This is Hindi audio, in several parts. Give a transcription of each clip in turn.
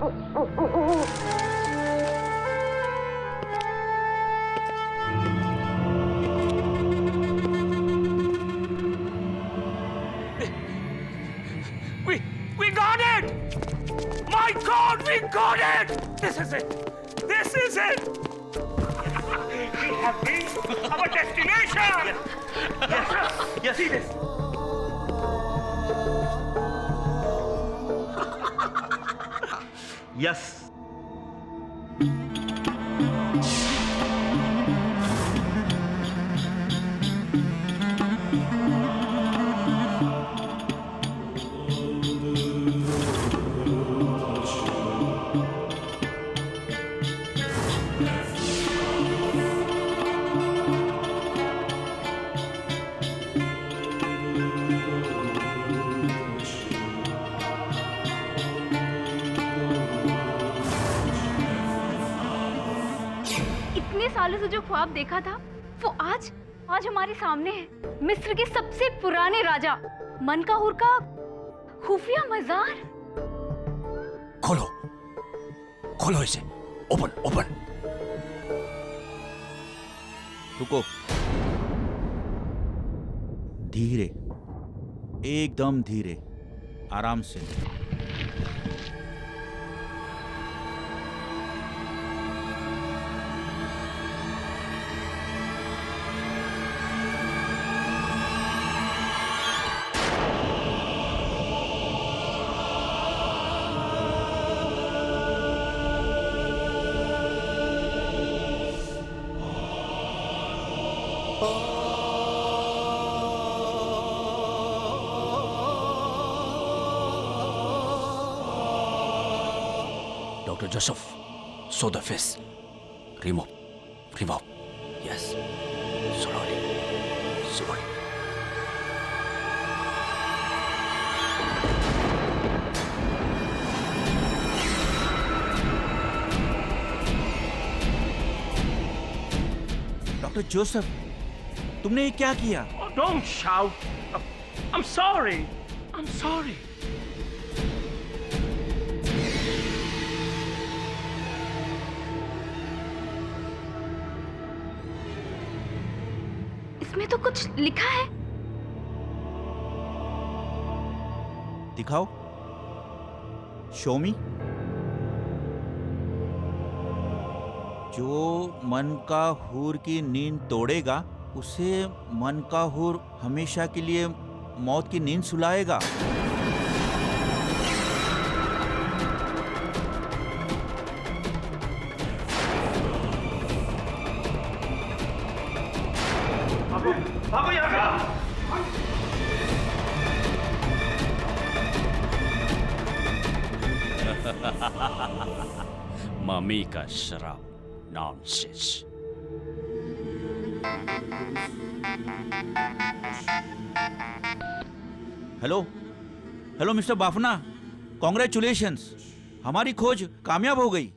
We got it! My God, we got it! This is it! This is it! We have reached our destination! Yes, yes, see this! Yes. सालों से जो ख्वाब देखा था वो आज हमारे सामने है। मिस्र के सबसे पुराने राजा मनकाहुर का खुफिया मजार। खोलो खोलो इसे, ओपन ओपन। रुको, धीरे, एकदम धीरे, आराम से। Dr. Joseph, sew the face. Remove. Yes. Slowly. Doctor Joseph, तुमने ये क्या किया? Oh, don't shout. I'm sorry. इसमें तो कुछ लिखा है। दिखाओ, शो मी। जो मनकाहुर की नींद तोड़ेगा उसे मनकाहुर हमेशा के लिए मौत की नींद सुलाएगा। भागो यहाँ से! मम्मी का शराब, nonsense. Hello mister Bafna, congratulations, हमारी खोज कामयाब हो गई।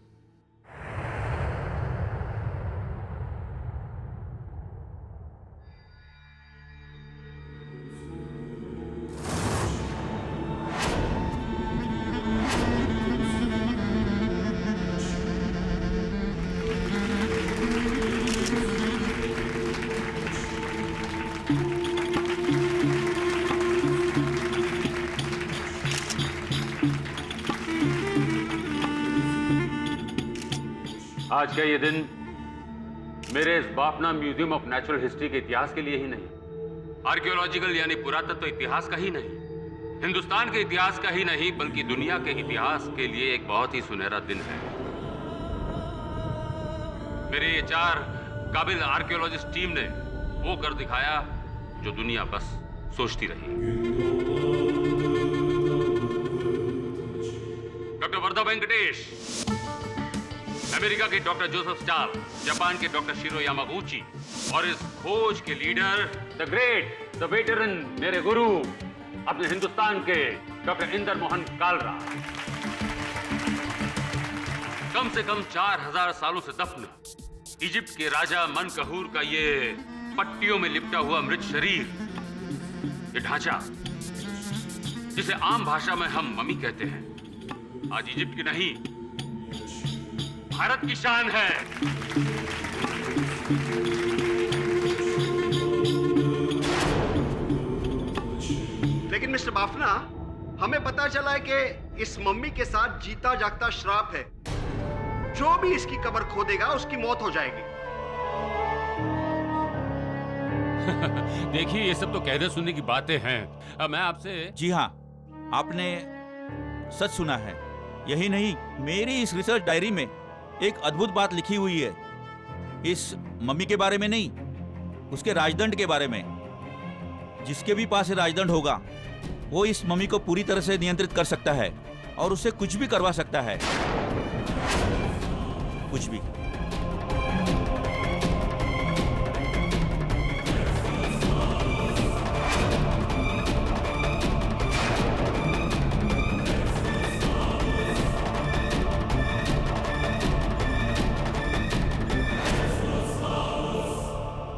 आज का ये दिन मेरे इस Bafna museum of natural history के इतिहास के लिए ही नहीं, आर्कियोलॉजिकल यानी पुरातत्व इतिहास का ही नहीं, हिंदुस्तान के इतिहास का ही नहीं, बल्कि दुनिया के इतिहास के लिए एक बहुत ही सुनहरा दिन है। मेरे ये 4 काबिल आर्कियोलॉजिस्ट टीम ने वो कर दिखाया जो दुनिया बस सोचती रही। डॉक्टर वर्धा वेंकटेश, अमेरिका के डॉक्टर जोसेफ स्टाल, जापान के डॉक्टर शिरो यामागुची और इस खोज के leader the great, the veteran, मेरे गुरु, अपने हिंदुस्तान के डॉक्टर इंदर मोहन कालरा। कम से कम 4000 सालों से दफन इजिप्ट के राजा मनकहूर का ये पट्टियों में लिपटा हुआ मृत शरीर, ये ढांचा जिसे आम भाषा में हम मम्मी कहते हैं, आज इजिप्ट की नहीं भारत की शान है। लेकिन मिस्टर बाफना, हमें पता चला है कि इस मम्मी के साथ जीता जागता श्राप है। जो भी इसकी कब्र खोदेगा उसकी मौत हो जाएगी। देखिए, ये सब तो कहने सुनने की बातें हैं। अब मैं आपसे जी हाँ, आपने सच सुना है। यही नहीं, मेरी इस रिसर्च डायरी में एक अद्भुत बात लिखी हुई है। इस मम्मी के बारे में नहीं, उसके राजदंड के बारे में। जिसके भी पास राजदंड होगा वो इस मम्मी को पूरी तरह से नियंत्रित कर सकता है और उससे कुछ भी करवा सकता है, कुछ भी।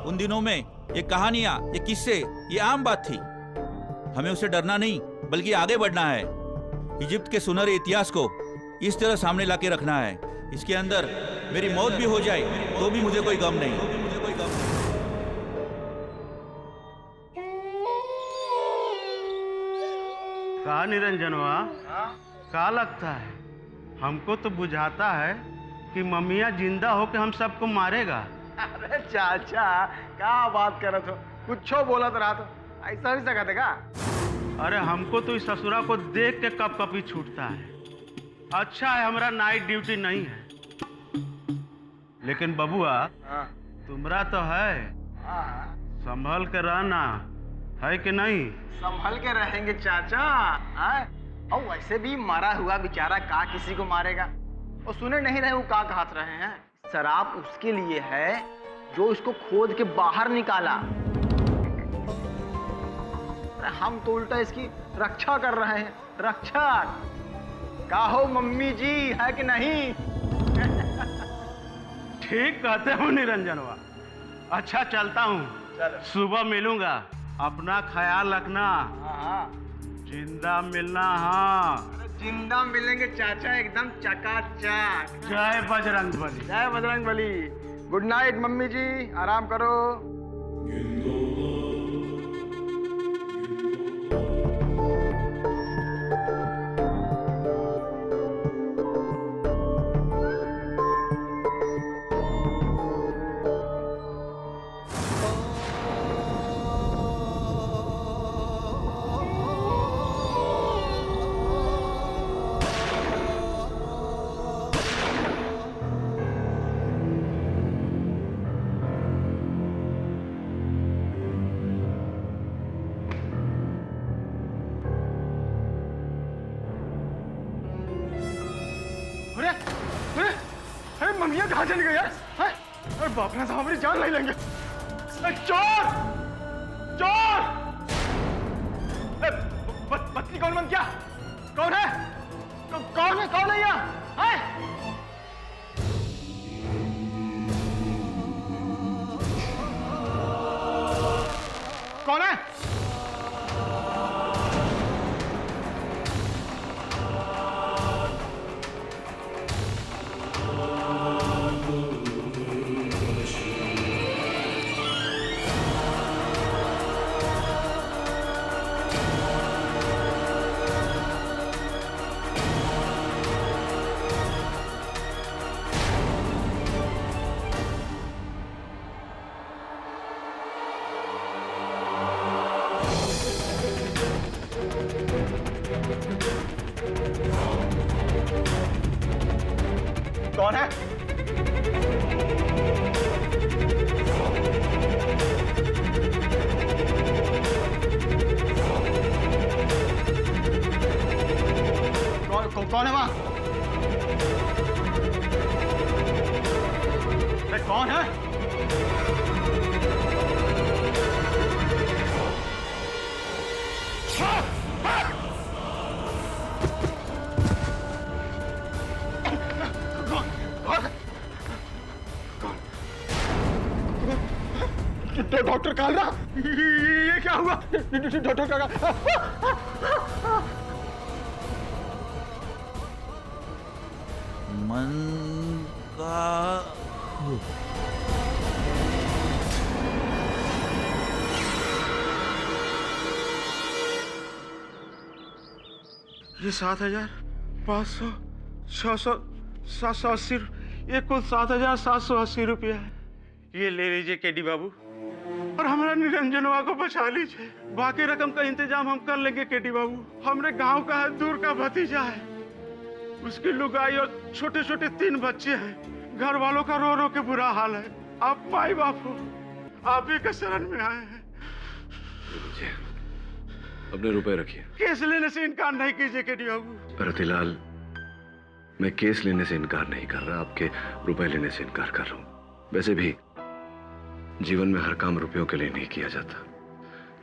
उन दिनों में ये कहानियां, ये किस्से, ये आम बात थी। हमें उससे डरना नहीं, बल्कि आगे बढ़ना है। इजिप्ट के सुनहरे इतिहास को इस तरह सामने लाके रखना है। इसके अंदर मेरी मौत भी हो जाए तो भी मुझे कोई गम नहीं। का निरंजनवा, का लगता है? हमको तो बुझाता है कि मम्मिया जिंदा होके हम सबको मारेगा। अरे चाचा, क्या बात कर रहे हो? कुछ बोला तो रहा तो ऐसा भी सकते का? अरे हमको तो इस ससुरा को देख के कप कपी छूटता है। अच्छा है हमारा नाइट ड्यूटी नहीं है, लेकिन बबुआ तुम्हारा तो है। संभल के रहना है कि नहीं? संभल के रहेंगे चाचा। और वैसे भी मरा हुआ बेचारा का किसी को मारेगा? और सुने नहीं रहे वो का कहत रहे हैं? शराब उसके लिए है जो इसको खोद के बाहर निकाला। हम तो उल्टा इसकी रक्षा कर रहे हैं। रक्षा का हो मम्मी जी, है कि नहीं? ठीक कहते हो निरंजनवा। अच्छा चलता हूँ, सुबह मिलूंगा। अपना ख्याल रखना। जिंदा मिलना। हाँ, जिंदा मिलेंगे चाचा, एकदम चकाचक। जय बजरंग बली। जय Bajrang Bali. Good night mummy जी, आराम करो। मम्मिया कहाँ चली गई यार? अरे बाप रे, साहब हमारी जान नहीं लेंगे। चोर! चोर! बत्ती कौन बंद किया? कौन है? कौन है? कौन है यहाँ? कौन है? कौन है? कौन है वहां? कौन है? डॉक्टर कालरा, ये क्या हुआ? डॉक्टर कालरा, मन का ये 7,500 600 780 ये कुल 7,780 रुपया है। ये ले लीजिए केडी बाबू और हमारा निरंजनवा को बचा लीजिए। बाकी रकम का इंतजाम हम कर लेंगे केडी बाबू। हमरे गांव का है, दूर का भतीजा है, उसकी लुगाई और छोटे छोटे 3 बच्चे हैं। घर वालों का रो रो के बुरा हाल है। आप माई बाप हो, आप ही के शरण में आए हैं। अपने रुपए रखिए। केस लेने से इनकार नहीं कीजिए केडी बाबू। रतिलाल, मैं केस लेने से इनकार नहीं कर रहा, आपके रुपए लेने से इनकार कर रहा हूँ। वैसे भी जीवन में हर काम रुपयों के लिए नहीं किया जाता।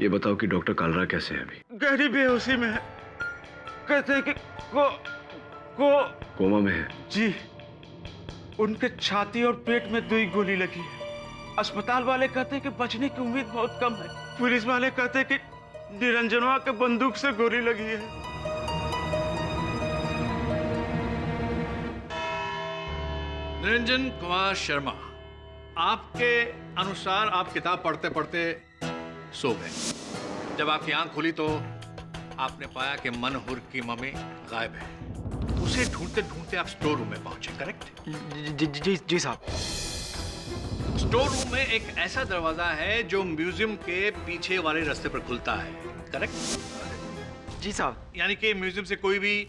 ये बताओ कि डॉक्टर कालरा कैसे है अभी? गहरी बेहोशी में है। कहते हैं कि कोमा में है। जी, उनके छाती और पेट में 2 गोली लगी है। अस्पताल वाले कहते हैं कि बचने की उम्मीद बहुत कम है। पुलिस वाले कहते हैं कि निरंजनवा के बंदूक से गोली लगी है। निरंजन कुमार शर्मा, आपके अनुसार आप किताब पढ़ते पढ़ते सो गए। जब आपकी आंख खुली तो आपने पाया कि मनहुर की मम्मी गायब है। उसे ढूंढते ढूंढते आप स्टोर रूम में पहुंचे, करेक्ट? जी साहब। स्टोर रूम में एक ऐसा दरवाजा है जो म्यूजियम के पीछे वाले रास्ते पर खुलता है, करेक्ट? जी साहब। यानी कि म्यूजियम से कोई भी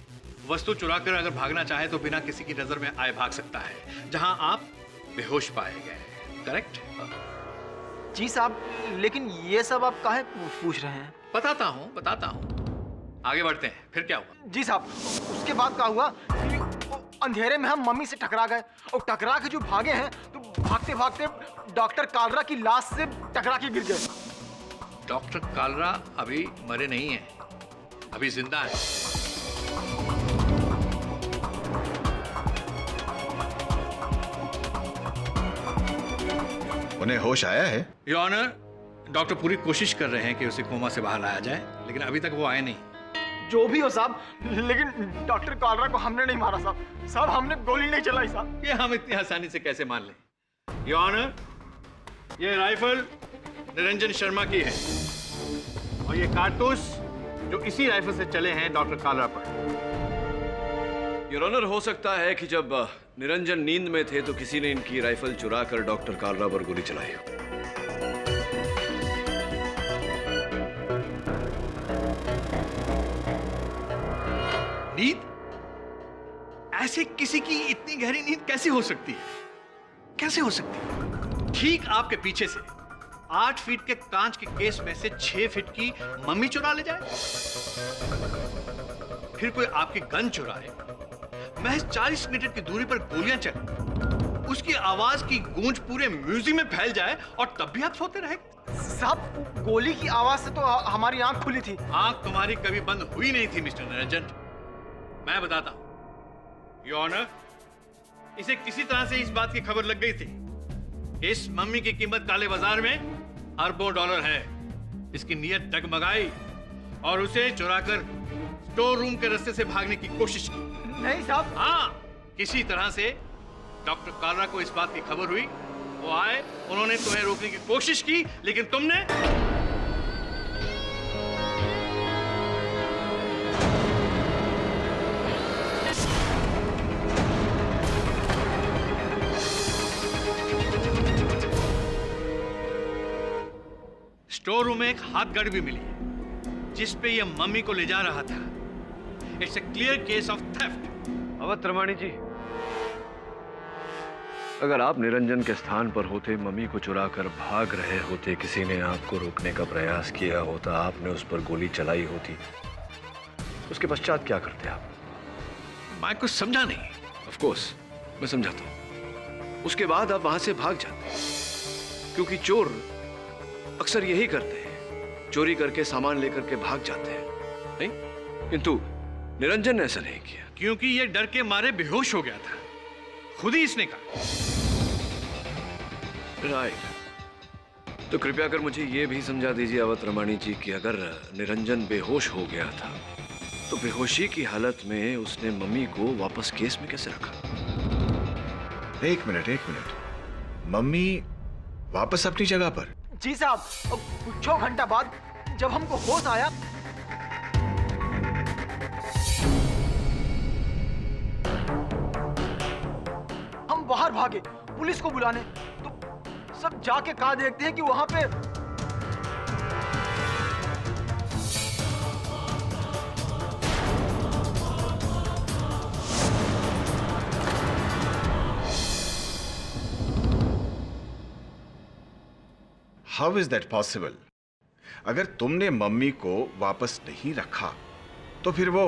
वस्तु चुराकर अगर भागना चाहे तो बिना किसी की नजर में आए भाग सकता है, जहां आप बेहोश पाए गए, करेक्ट? जी साहब, लेकिन ये सब आप काहे पूछ रहे हैं? बताता हूं। आगे बढ़ते हैं, फिर क्या हुआ? जी साहब, उसके बाद क्या हुआ कि अंधेरे में हम मम्मी से टकरा गए और टकरा के जो भागे हैं तो भागते भागते डॉक्टर कालरा की लाश से टकरा के गिर गए। डॉक्टर कालरा अभी मरे नहीं हैं, अभी जिंदा हैं। उन्हें होश आया है? योर ऑनर, डॉक्टर पूरी कोशिश कर रहे हैं कि उसे कोमा से बाहर लाया जाए, लेकिन अभी तक वो आए नहीं। जो भी हो साहब, लेकिन डॉक्टर कालरा को हमने नहीं मारा साहब। साहब, हमने गोली नहीं चलाई साहब। ये हम इतनी आसानी से कैसे मान लें? योर ऑनर, ये राइफल निरंजन शर्मा की है और ये कारतूस जो इसी राइफल से चले हैं डॉक्टर कालरा पर। योर ऑनर, हो सकता है कि जब निरंजन नींद में थे तो किसी ने इनकी राइफल चुराकर डॉक्टर कालरा पर गोली चलाई हो। नींद? ऐसे किसी की इतनी गहरी नींद कैसे हो सकती है? कैसे हो सकती है? ठीक आपके पीछे से 8 फीट के कांच के केस में से 6 फीट की मम्मी चुरा ले जाए, फिर कोई आपकी गन चुराए, महज 40 मीटर की दूरी पर गोलियां चले, उसकी आवाज की गूंज पूरे म्यूजियम में फैल जाए और तब भी आप सोते रहे? साहब, गोली की आवाज से तो हमारी आंख खुली थी। आंख तुम्हारी कभी बंद हुई नहीं थी मिस्टर निरंजन। मैं बताता हूं, योर ऑनर, इसे किसी तरह से इस बात की खबर लग गई थी। इस मम्मी की कीमत काले बाजार में अरबों डॉलर है। इसकी नीयत डगमगाई और उसे चुराकर स्टोर रूम के रास्ते से भागने की कोशिश की। नहीं साहब। हाँ, किसी तरह से डॉक्टर कालरा को इस बात की खबर हुई, वो आए, उन्होंने तुम्हें रोकने की कोशिश की, लेकिन तुमने स्टोर रूम में एक हाथ गाड़ी भी मिली है जिस पे यह मम्मी को ले जा रहा था। It's a clear case of theft. Awadh Ramani ji, अगर आप निरंजन के स्थान पर होते, मम्मी को चुरा कर भाग रहे होते, किसी ने आपको रोकने का प्रयास किया होता, आपने उस पर गोली चलाई होती, उसके पश्चात क्या करते आप? मैं कुछ समझा नहीं। ऑफ कोर्स मैं समझाता हूं। उसके बाद आप वहां से भाग जाते, क्योंकि चोर अक्सर यही करते हैं, चोरी करके सामान लेकर के भाग जाते हैं, नहीं? किंतु निरंजन ने ऐसा नहीं किया, क्योंकि यह डर के मारे बेहोश हो गया था, खुद ही इसने कहा। राइट। तो कृपया कर मुझे यह भी समझा दीजिए अवध रमानी जी कि अगर निरंजन बेहोश हो गया था तो बेहोशी की हालत में उसने मम्मी को वापस केस में कैसे रखा? एक मिनट, मम्मी वापस अपनी जगह पर? जी साहब, 6 घंटा बाद जब हमको होश आया, हम बाहर भागे पुलिस को बुलाने, तो सब जाके कहा देखते हैं कि वहां पे हाउ इज दैट पॉसिबल? अगर तुमने मम्मी को वापस नहीं रखा तो फिर वो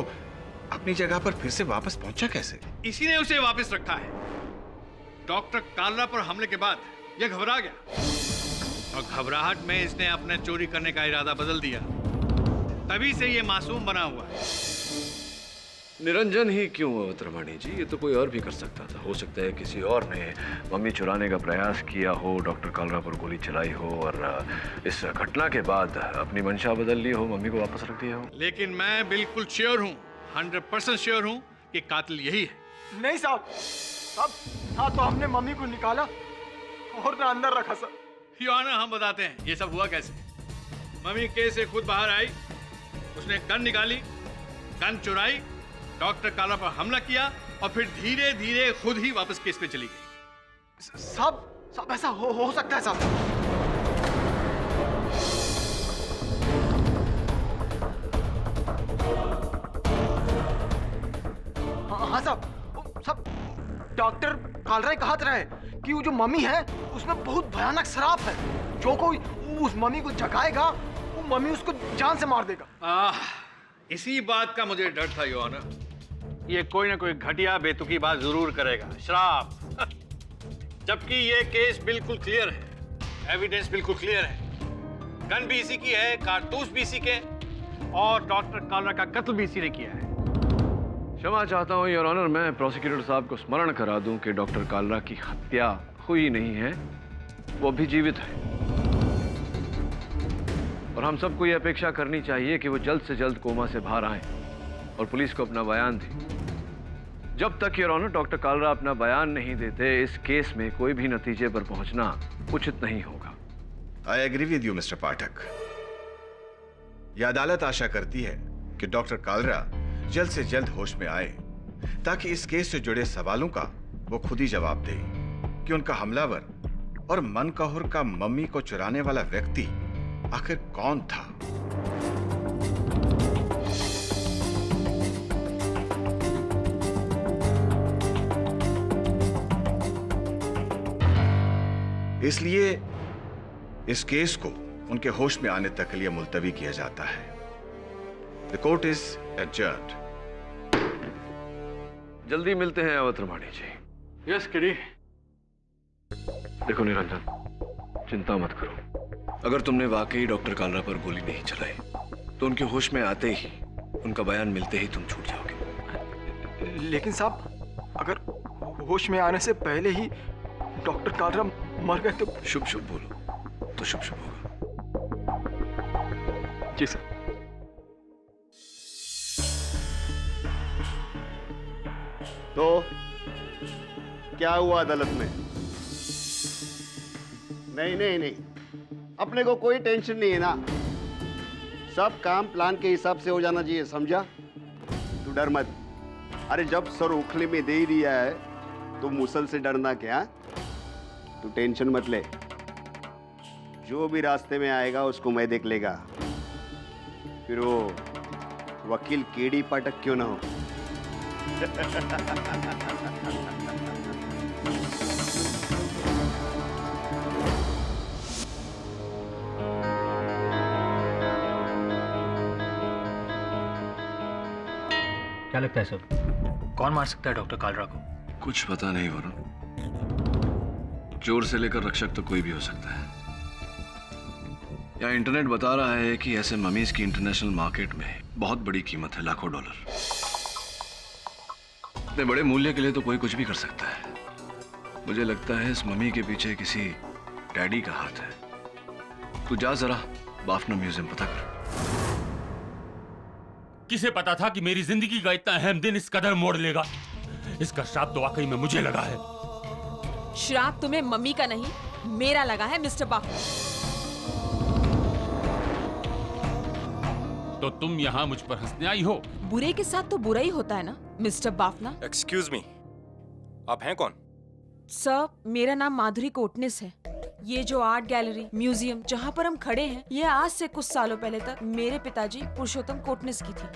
अपनी जगह पर फिर से वापस पहुंचा कैसे? इसी ने उसे वापस रखा है। डॉक्टर कालरा पर हमले के बाद यह घबरा गया और घबराहट में इसने अपने चोरी करने का इरादा बदल दिया। तभी से यह मासूम बना हुआ है। निरंजन ही क्यों अवतरवाणी जी, ये तो कोई और भी कर सकता था। हो सकता है किसी और ने मम्मी चुराने का प्रयास किया हो, डॉक्टर कालरा पर गोली चलाई हो और इस घटना के बाद अपनी मंशा बदल ली हो, मम्मी को वापस रख दिया हो। लेकिन मैं बिल्कुल श्योर हूँ, 100% श्योर हूँ कि कातिल यही है। नहीं साहब, हाँ तो हमने मम्मी को निकाला और ना अंदर रखा सर। योर ऑनर, हम बताते हैं ये सब हुआ कैसे। मम्मी केस से खुद बाहर आई, उसने गन निकाली, गन चुराई, डॉक्टर कालरा पर हमला किया और फिर धीरे धीरे खुद ही वापस केस पे चली गई। साहब ऐसा हो सकता है साहब? हाँ साहब, डॉक्टर कालरा कहा रहा है कि वो जो मम्मी है उसमें बहुत भयानक शराब है। जो कोई उस मम्मी को जगाएगा वो मम्मी उसको जान से मार देगा। इसी बात का मुझे डर था योर ऑनर। ये कोई ना कोई घटिया बेतुकी बात जरूर करेगा, शराब। जबकि ये केस बिल्कुल क्लियर है, एविडेंस बिल्कुल क्लियर है। गन भी इसी की है, कारतूस भी इसी के, और डॉक्टर कालरा का कत्ल भी इसी ने किया है। क्षमा चाहता हूँ योर ऑनर, मैं प्रोसिक्यूटर साहब को स्मरण करा दूं कि डॉक्टर कालरा की हत्या हुई नहीं है, वो भी जीवित है। और हम सबको ये अपेक्षा करनी चाहिए कि वो जल्द से जल्द कोमा से बाहर आए और पुलिस को अपना बयान दें। जब तक योर ऑनर डॉक्टर कालरा अपना बयान नहीं देते, इस केस में कोई भी नतीजे पर पहुंचना उचित नहीं होगा। I agree with you mister Pathak. यह अदालत आशा करती है कि डॉक्टर कालरा जल्द से जल्द होश में आए ताकि इस केस से जुड़े सवालों का वो खुद ही जवाब दे कि उनका हमलावर और मनकहुर का मम्मी को चुराने वाला व्यक्ति आखिर कौन था। इसलिए इस केस को उनके होश में आने तक के लिए मुलतवी किया जाता है। The court is adjourned. जल्दी मिलते हैं अवतरवाणी जी। यस किरी। देखो निरंजन, चिंता मत करो। अगर तुमने वाकई डॉक्टर कालरा पर गोली नहीं चलाई तो उनके होश में आते ही, उनका बयान मिलते ही तुम छूट जाओगे। लेकिन साहब, अगर होश में आने से पहले ही डॉक्टर कालरा मर गए तो? शुभ शुभ बोलो तो शुभ शुभ होगा। जी सर। तो क्या हुआ अदालत में? नहीं, अपने को कोई टेंशन नहीं है ना। सब काम प्लान के हिसाब से हो जाना चाहिए, समझा? तू डर मत। अरे जब सर उखले में दे ही दिया है तो मुसल से डरना क्या? तू टेंशन मत ले, जो भी रास्ते में आएगा उसको मैं देख लेगा। फिर वो वकील केडी पाठक क्यों ना हो। क्या लगता है सर, कौन मार सकता है डॉक्टर कालरा को? कुछ पता नहीं वरुण, चोर से लेकर रक्षक तो कोई भी हो सकता है। यहाँ इंटरनेट बता रहा है कि ऐसे ममीज की इंटरनेशनल मार्केट में बहुत बड़ी कीमत है, लाखों डॉलर। इतने बड़े मूल्य के लिए तो कोई कुछ भी कर सकता है। मुझे लगता है इस ममी के पीछे किसी डैडी का हाथ है। तू जा जरा बाफना म्यूजियम पता कर। किसे पता था कि मेरी जिंदगी का इतना अहम दिन इस कदर मोड़ लेगा। इसका श्राप तो वाकई में मुझे लगा है। श्राप तुम्हें मम्मी का नहीं, मेरा लगा है मिस्टर बाफना। तो तुम यहाँ मुझ पर हंसने आई हो? बुरे के साथ तो बुरा ही होता है ना मिस्टर बाफना। एक्सक्यूज मी, आप हैं कौन? सर, मेरा नाम माधुरी कोटनिस है। ये जो आर्ट गैलरी म्यूजियम जहाँ पर हम खड़े हैं, ये आज से कुछ सालों पहले तक मेरे पिताजी पुरुषोत्तम कोटनिस की थी,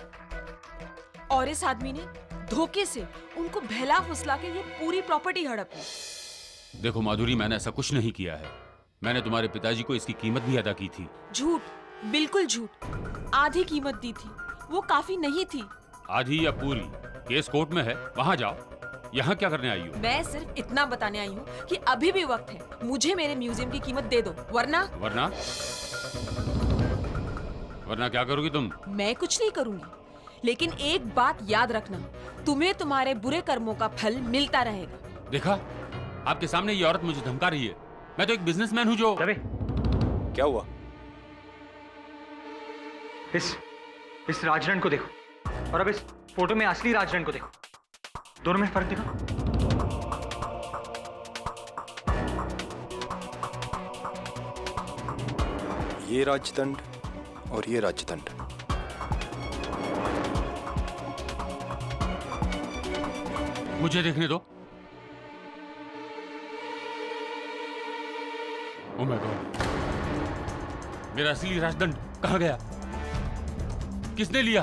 और इस आदमी ने धोखे से उनको बहला फुसला के ये पूरी प्रॉपर्टी हड़प ली। देखो माधुरी, मैंने ऐसा कुछ नहीं किया है। मैंने तुम्हारे पिताजी को इसकी कीमत भी अदा की थी। झूठ, बिल्कुल झूठ। आधी कीमत दी थी, वो काफी नहीं थी। आधी या पूरी? केस कोर्ट में है, वहां जाओ। यहाँ क्या करने आई हो? मैं सिर्फ इतना बताने आई हूँ कि अभी भी वक्त है, मुझे मेरे म्यूजियम की कीमत दे दो, वरना वरना क्या करोगी तुम? मैं कुछ नहीं करूंगी, लेकिन एक बात याद रखना, तुम्हें तुम्हारे बुरे कर्मों का फल मिलता रहेगा। देखा, आपके सामने ये औरत मुझे धमका रही है। मैं तो एक बिजनेसमैन हूँ जो। क्या हुआ? इस राजदंड को देखो और अब इस फोटो में असली राजदंड को देखो, दोनों में फर्क देखो। ये राजदंड और ये राजदंड, मुझे देखने दो। ओह माय गॉड, मेरा असली राजदंड कहाँ गया? किसने लिया?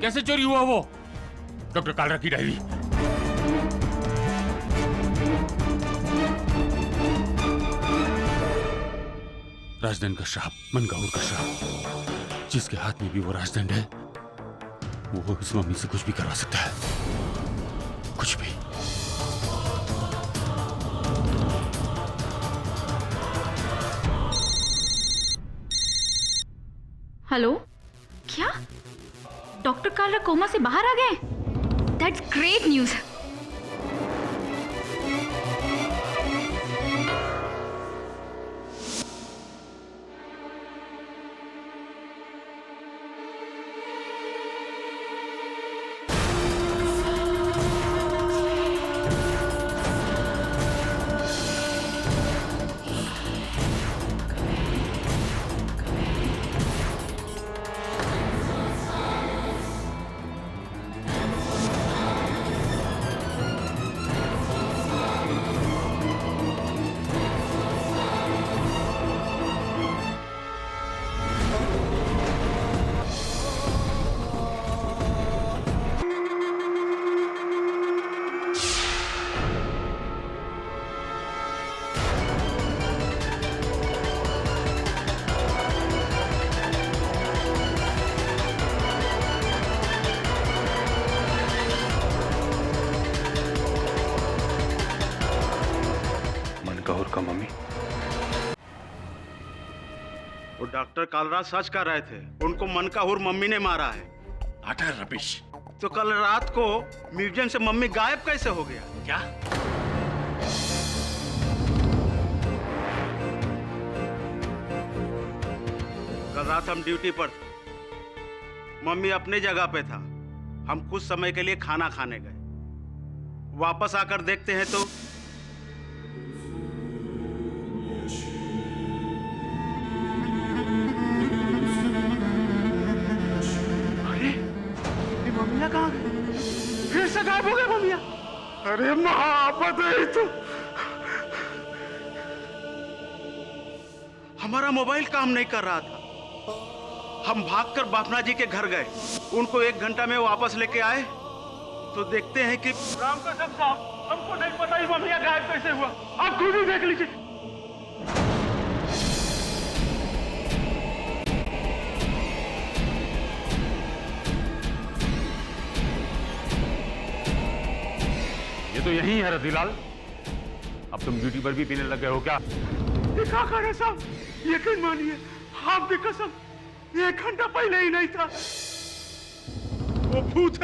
कैसे चोरी हुआ वो? डॉक्टर कालरा की डायरी। राजदंड का श्राप, मनकाहुर का श्राप। जिसके हाथ में भी वो राजदंड है, वो उस मम्मी से कुछ भी करवा सकता है, कुछ भी। हेलो, क्या डॉक्टर कालरा कोमा से बाहर आ गए? That's great news. मनकाहुर का मम्मी? वो डॉक्टर कालरा सच कर रहे थे, उनको मनकाहुर मम्मी ने मारा है। अटर रबिश। तो कल रात को म्यूजियम से मम्मी गायब कैसे हो गया? क्या? कल रात हम ड्यूटी पर थे, मम्मी अपनी जगह पे था, हम कुछ समय के लिए खाना खाने गए। वापस आकर देखते हैं तो मम्मिया कहाँ गई? फिर से गायब हो गए मम्मिया। अरे महाआफत है तो। हमारा मोबाइल काम नहीं कर रहा था, हम भागकर बापना जी के घर गए। उनको 1 घंटा में वापस लेके आए तो देखते हैं कि राम कसम साहब, हमको नहीं पता ही मम्मिया गायब कैसे हुआ, आप खुद ही देख लीजिए। तो यही है रतीलाल, अब तुम ड्यूटी पर भी पीने लग गए हो क्या? क्या करे साहब, यकीन मानिए, आपकी कसम, 1 घंटा पहले ही नहीं था। वो भूत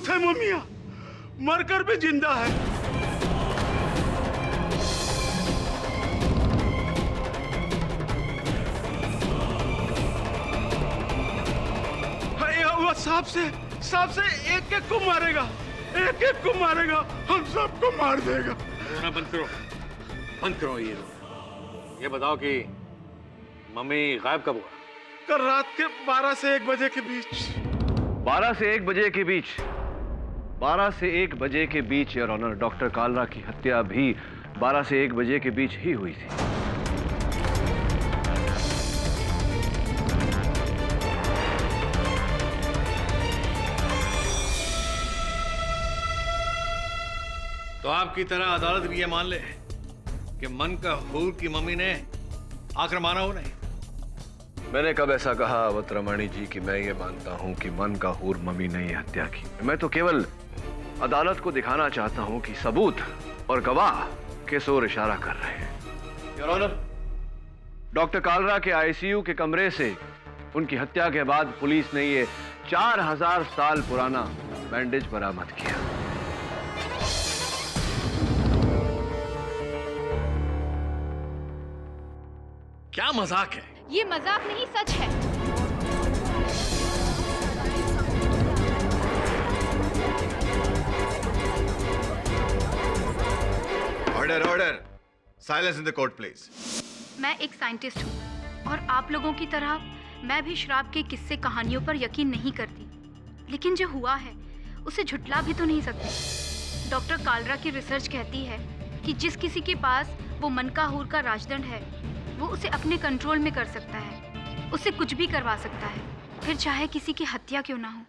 है मम्मिया, मरकर भी जिंदा है। वो सांप से एक एक को मारेगा, एक एक को मारेगा, हम सबको मार देगा। रोना बंद करो ये बताओ कि मम्मी गायब कब हुआ? कल रात के 12 से 1 बजे के बीच। 12 से 1 बजे के बीच? 12 से 1 बजे के बीच योर ऑनर, डॉक्टर कालरा की हत्या भी 12 से 1 बजे के बीच ही हुई थी। तो आपकी तरह अदालत भी ये मान ले कि मन का हूर की मम्मी ने आकर मारा हो नहीं? मैंने कब ऐसा कहा अवतरमणि जी कि मैं ये मानता हूं कि मन का हूर मम्मी ने ये हत्या की? मैं तो केवल अदालत को दिखाना चाहता हूं कि सबूत और गवाह किस ओर इशारा कर रहे हैं। योर ऑनर, डॉक्टर कालरा के आईसीयू के कमरे से उनकी हत्या के बाद पुलिस ने ये 4000 साल पुराना बैंडेज बरामद किया। क्या मजाक है? ये मजाक नहीं, सच है। Order silence in the court please. मैं एक साइंटिस्ट हूँ और आप लोगों की तरह मैं भी शराब के किस्से कहानियों पर यकीन नहीं करती, लेकिन जो हुआ है उसे झुटला भी तो नहीं सकती। डॉक्टर कालरा की रिसर्च कहती है कि जिस किसी के पास वो मनकाहूर का राजदंड है वो उसे अपने कंट्रोल में कर सकता है, उसे कुछ भी करवा सकता है, फिर चाहे किसी की हत्या क्यों ना हो।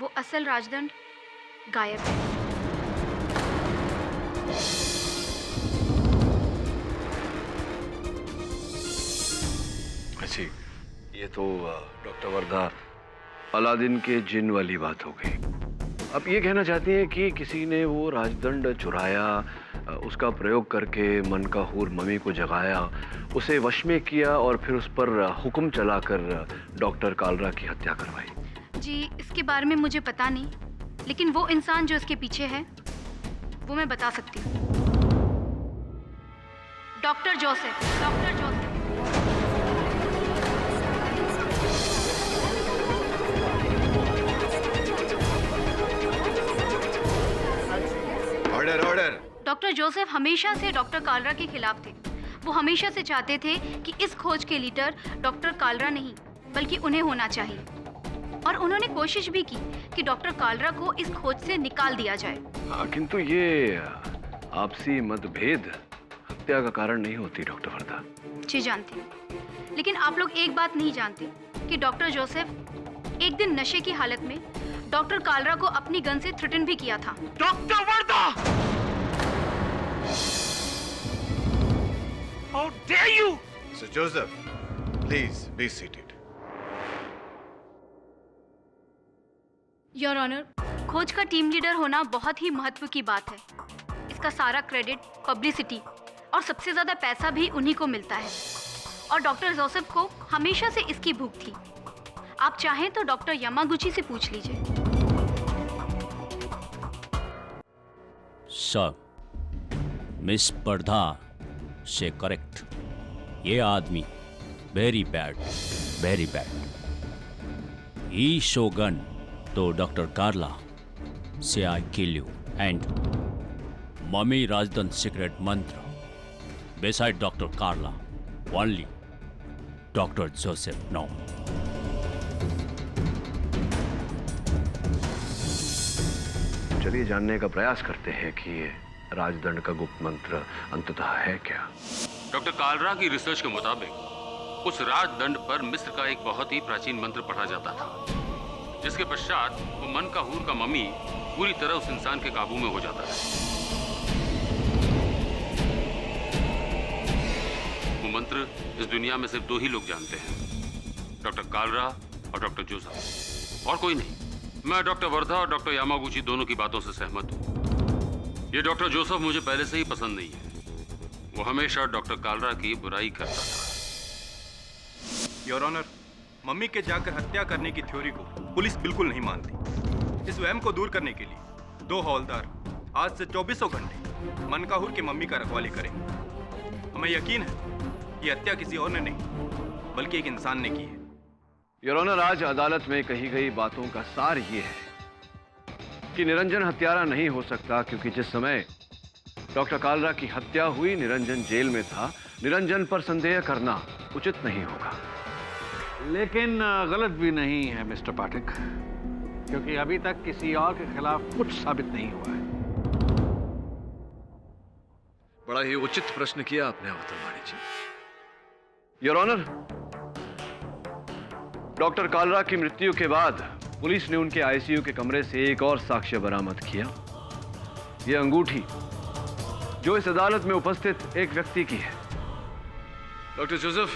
वो असल राजदंड गायब है। अच्छी, ये तो डॉक्टर वर्धा अलादीन के जिन वाली बात हो गई। आप ये कहना चाहती हैं कि किसी ने वो राजदंड चुराया, उसका प्रयोग करके मन का हूर मम्मी को जगाया, उसे वश में किया और फिर उस पर हुक्म चलाकर डॉक्टर कालरा की हत्या करवाई। जी, इसके बारे में मुझे पता नहीं, लेकिन वो इंसान जो इसके पीछे है वो मैं बता सकती हूँ। Doctor Joseph. Order. Doctor Joseph हमेशा से डॉक्टर कालरा के खिलाफ थे। वो हमेशा से चाहते थे कि इस खोज के लीडर डॉक्टर कालरा नहीं बल्कि उन्हें होना चाहिए, और उन्होंने कोशिश भी की कि डॉक्टर कालरा को इस खोज से निकाल दिया जाए। किंतु ये आपसी मतभेद हत्या का कारण नहीं होती डॉक्टर वर्धा। जी जानती हूँ, लेकिन आप लोग एक बात नहीं जानते कि डॉक्टर जोसेफ एक दिन नशे की हालत में डॉक्टर कालरा को अपनी गन से थ्रेटन भी किया था। Doctor Wardha! How dare you! Sir Joseph, please be seated. Your honour, खोज का टीम लीडर होना बहुत ही महत्व की बात है। इसका सारा क्रेडिट, पब्लिसिटी और सबसे ज्यादा पैसा भी उन्हीं को मिलता है, और डॉक्टर जोसेफ को हमेशा से इसकी भूख थी। आप चाहें तो डॉक्टर यामागुची से पूछ लीजिए। सर, मिस वर्धा से करेक्ट। ये आदमी वेरी बैड। ही शोगन तो डॉक्टर कार्ला से I kill you and mummy Razdan secret mantra beside Dr. Carla, only Dr. Joseph no. चलिए जानने का प्रयास करते हैं कि ये राजदंड का गुप्त मंत्र अंततः है क्या। डॉक्टर कालरा की रिसर्च के मुताबिक उस राजदंड पर मिस्र का एक बहुत ही प्राचीन मंत्र पढ़ा जाता था, जिसके पश्चात वो मन का हूर का मम्मी पूरी तरह उस इंसान के काबू में हो जाता है। वो मंत्र इस दुनिया में सिर्फ 2 ही लोग जानते हैं, डॉक्टर कालरा और डॉक्टर जोसेफ, और कोई नहीं। मैं डॉक्टर वर्धा और डॉक्टर यामागुची दोनों की बातों से सहमत हूँ। ये डॉक्टर जोसेफ मुझे पहले से ही पसंद नहीं है। वो हमेशा डॉक्टर कालरा की बुराई करता था। योर ऑनर, मम्मी के जाकर हत्या करने की थ्योरी को पुलिस बिल्कुल नहीं मानती। इस वहम को दूर करने के लिए 2 हवलदार आज से 24 घंटे मनकाहूर की मम्मी का रखवाली करेंगे। हमें यकीन है ये हत्या किसी और ने नहीं बल्कि एक इंसान ने की है। योर ऑनर, आज अदालत में कही गई बातों का सार ये है कि निरंजन हत्यारा नहीं हो सकता, क्योंकि जिस समय डॉक्टर कालरा की हत्या हुई, निरंजन जेल में था, निरंजन पर संदेह करना उचित नहीं होगा। लेकिन गलत भी नहीं है मिस्टर पाठक, क्योंकि अभी तक किसी और के खिलाफ कुछ साबित नहीं हुआ है। बड़ा ही उचित प्रश्न किया आपने अवतरवाणी जी। योर ऑनर, डॉक्टर कालरा की मृत्यु के बाद पुलिस ने उनके आईसीयू के कमरे से एक और साक्ष्य बरामद किया। यह अंगूठी जो इस अदालत में उपस्थित एक व्यक्ति की है, doctor Joseph.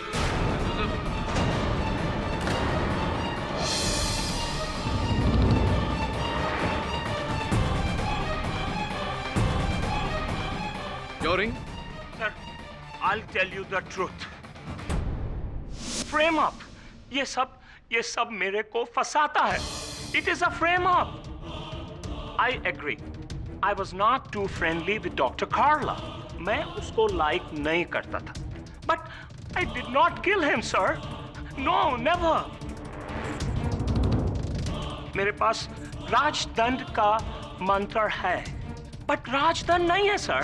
Your ring? Sir, I'll tell you the truth. Frame up. ये सब मेरे को फंसाता है. It is a frame up. I agree. I was not too friendly with Dr. Carla. मैं उसको like नहीं करता था. But I did not kill him, sir. No, never. मेरे पास राजदंड का मंत्र है. But राजदंड नहीं है, sir.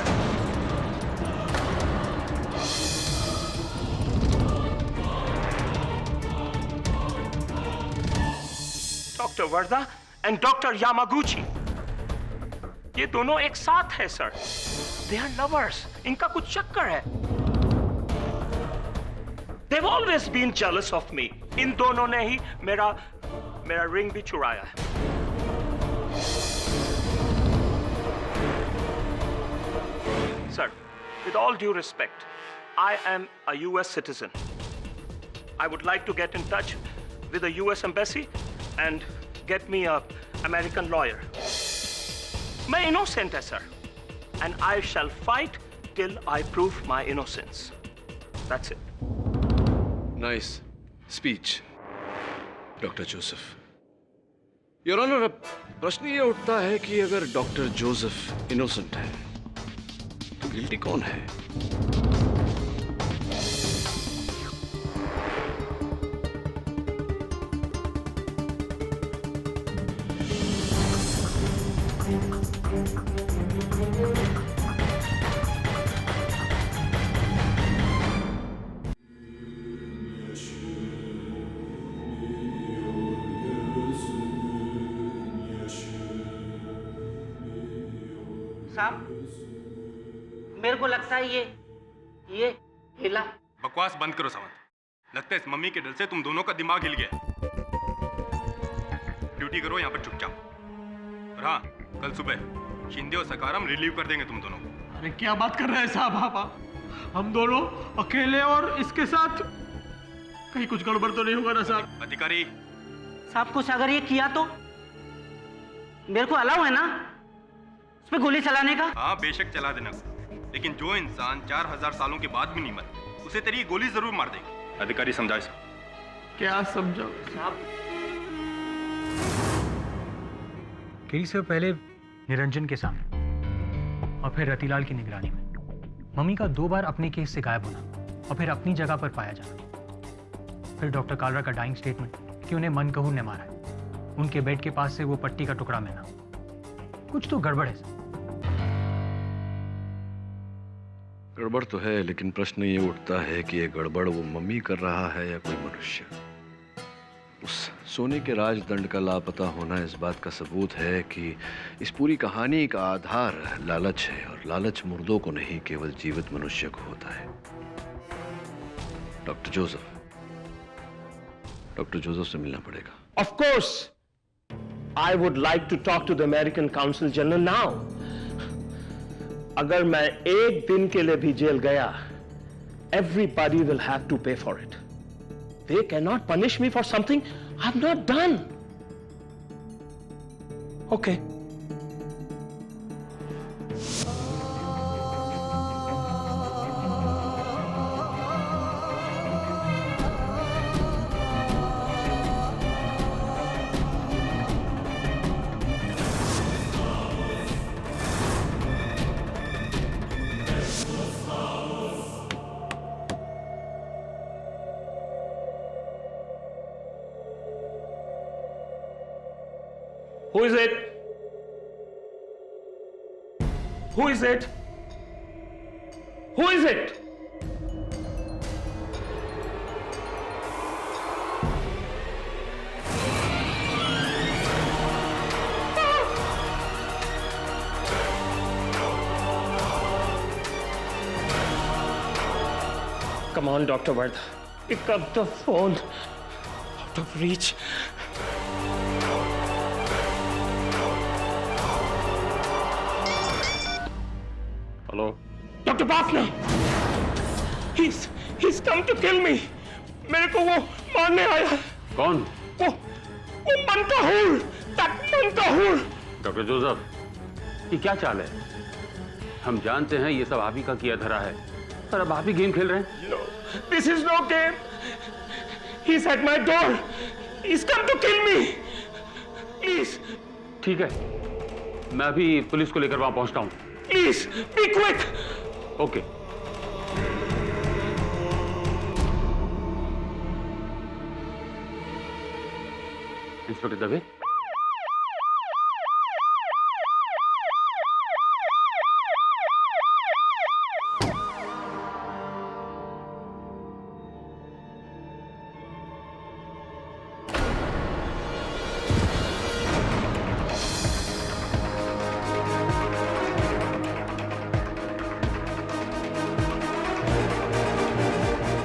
Doctor Warda and doctor Yamaguchi, ये दोनों एक साथ है सर. They are lovers. इनका कुछ चक्कर है. They've always been jealous of me. इन दोनों ने ही मेरा रिंग भी चुराया है. Sir, with all due respect, I am a US citizen. I would like to get in touch with the US embassy and get me a American lawyer. मैं innocent है sir, and I shall fight till I prove my innocence. That's it. Nice speech, doctor Joseph. Your honour, अब प्रश्न ये उठता है कि अगर डॉक्टर जोसेफ इनोसेंट है तो गिल्टी कौन है? मेरे को लगता है ये हिला. बकवास बंद करो सावंत. लगता है इस मम्मी के डर से तुम दोनों का दिमाग हिल गया. ड्यूटी करो यहाँ पर चुपचाप. और हाँ, कल सुबह शिंदे और सकारम रिलीव कर देंगे तुम दोनों को. अरे क्या बात कर रहे हैं साहब आप? हम दोनों अकेले और इसके साथ कहीं कुछ गड़बड़ तो नहीं होगा ना साहब? अधिकारी साहब, कुछ अगर ये किया तो मेरे को अलाउ है ना उस पे गोली चलाने का? हाँ, बेशक चला देना. लेकिन जो इंसान 4000 सालों के बाद भी नहीं मरता, उसे तेरी गोली जरूर मार देगी. अधिकारी समझाए सर. क्या समझाओ साहब? केस से पहले निरंजन के सामने और फिर रतिलाल की निगरानी में मम्मी का 2 बार अपने केस से गायब होना और फिर अपनी जगह पर पाया जाना. फिर डॉक्टर कालरा का डाइंग स्टेटमेंट कि उन्हें मनकहूर ने मारा है. उनके बेड के पास से वो पट्टी का टुकड़ा मिलना. कुछ तो गड़बड़ है. गड़बड़ तो है, लेकिन प्रश्न ये उठता है कि ये गड़बड़ वो मम्मी कर रहा है या कोई मनुष्य. उस सोने के राजदंड का लापता होना इस बात का सबूत है कि इस पूरी कहानी का आधार लालच है, और लालच मुर्दों को नहीं, केवल जीवित मनुष्य को होता है. डॉक्टर जोसेफ से मिलना पड़ेगा. Of course, I would like to talk to the American Consul General now. अगर मैं एक दिन के लिए भी जेल गया, everybody will have to pay for it. They cannot punish me for something I've not done. Okay. Who is it? Who is it? Who is it? Come on, Dr. Vardha. Pick up the phone. Out of reach. Hello Dr. Bafna! He's come to kill me. मेरे को वो मारने आया है। कौन? वो मनकाहूर, मनकाहूर। डॉक्टर जोसेफ, ये क्या चाल है? हम जानते हैं ये सब आप ही का किया धरा है, पर अब आप ही गेम खेल रहे हैं। No, this is no game. He's at my door. He's come to kill me. Please, ठीक है, मैं अभी पुलिस को लेकर वहां पहुंचता हूं। please, be quick. Okay. Inspector Dave,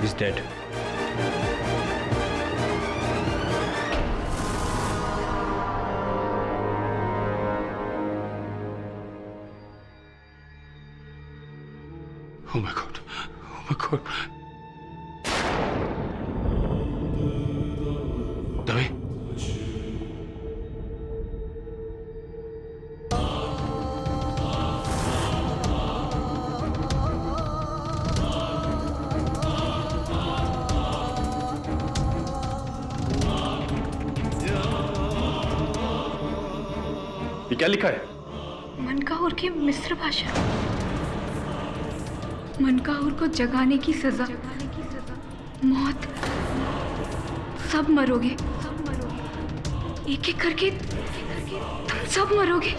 He's dead. Oh my God. Oh my God. Dave? ये क्या लिखा है? मनकाहूर की मिस्र भाषा। मनकाहूर को जगाने की सजा, मौत, सब मरोगे, एक एक करके तुम सब मरोगे।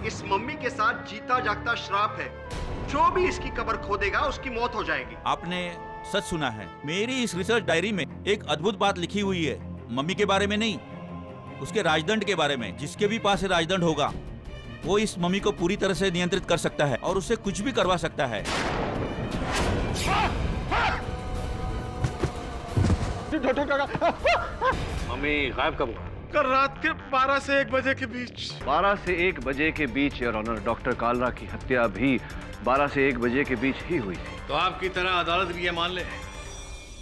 इस मम्मी के साथ जीता जागता श्राप है। जो भी इसकी कब्र खोदेगा उसकी मौत हो जाएगी। आपने सच सुना है। मेरी इस रिसर्च डायरी में एक अद्भुत बात लिखी हुई है, मम्मी के बारे में नहीं, उसके राजदंड के बारे में। जिसके भी पास राजदंड होगा वो इस मम्मी को पूरी तरह से नियंत्रित कर सकता है और उससे कुछ भी करवा सकता है। मम्मी गायब कब हुआ? कल रात के 12 से 1 बजे के बीच। 12 से 1 बजे के बीच, योर ऑनर। डॉक्टर कालरा की हत्या भी 12 से 1 बजे के बीच ही हुई थी। तो आपकी तरह अदालत भी ये मान ले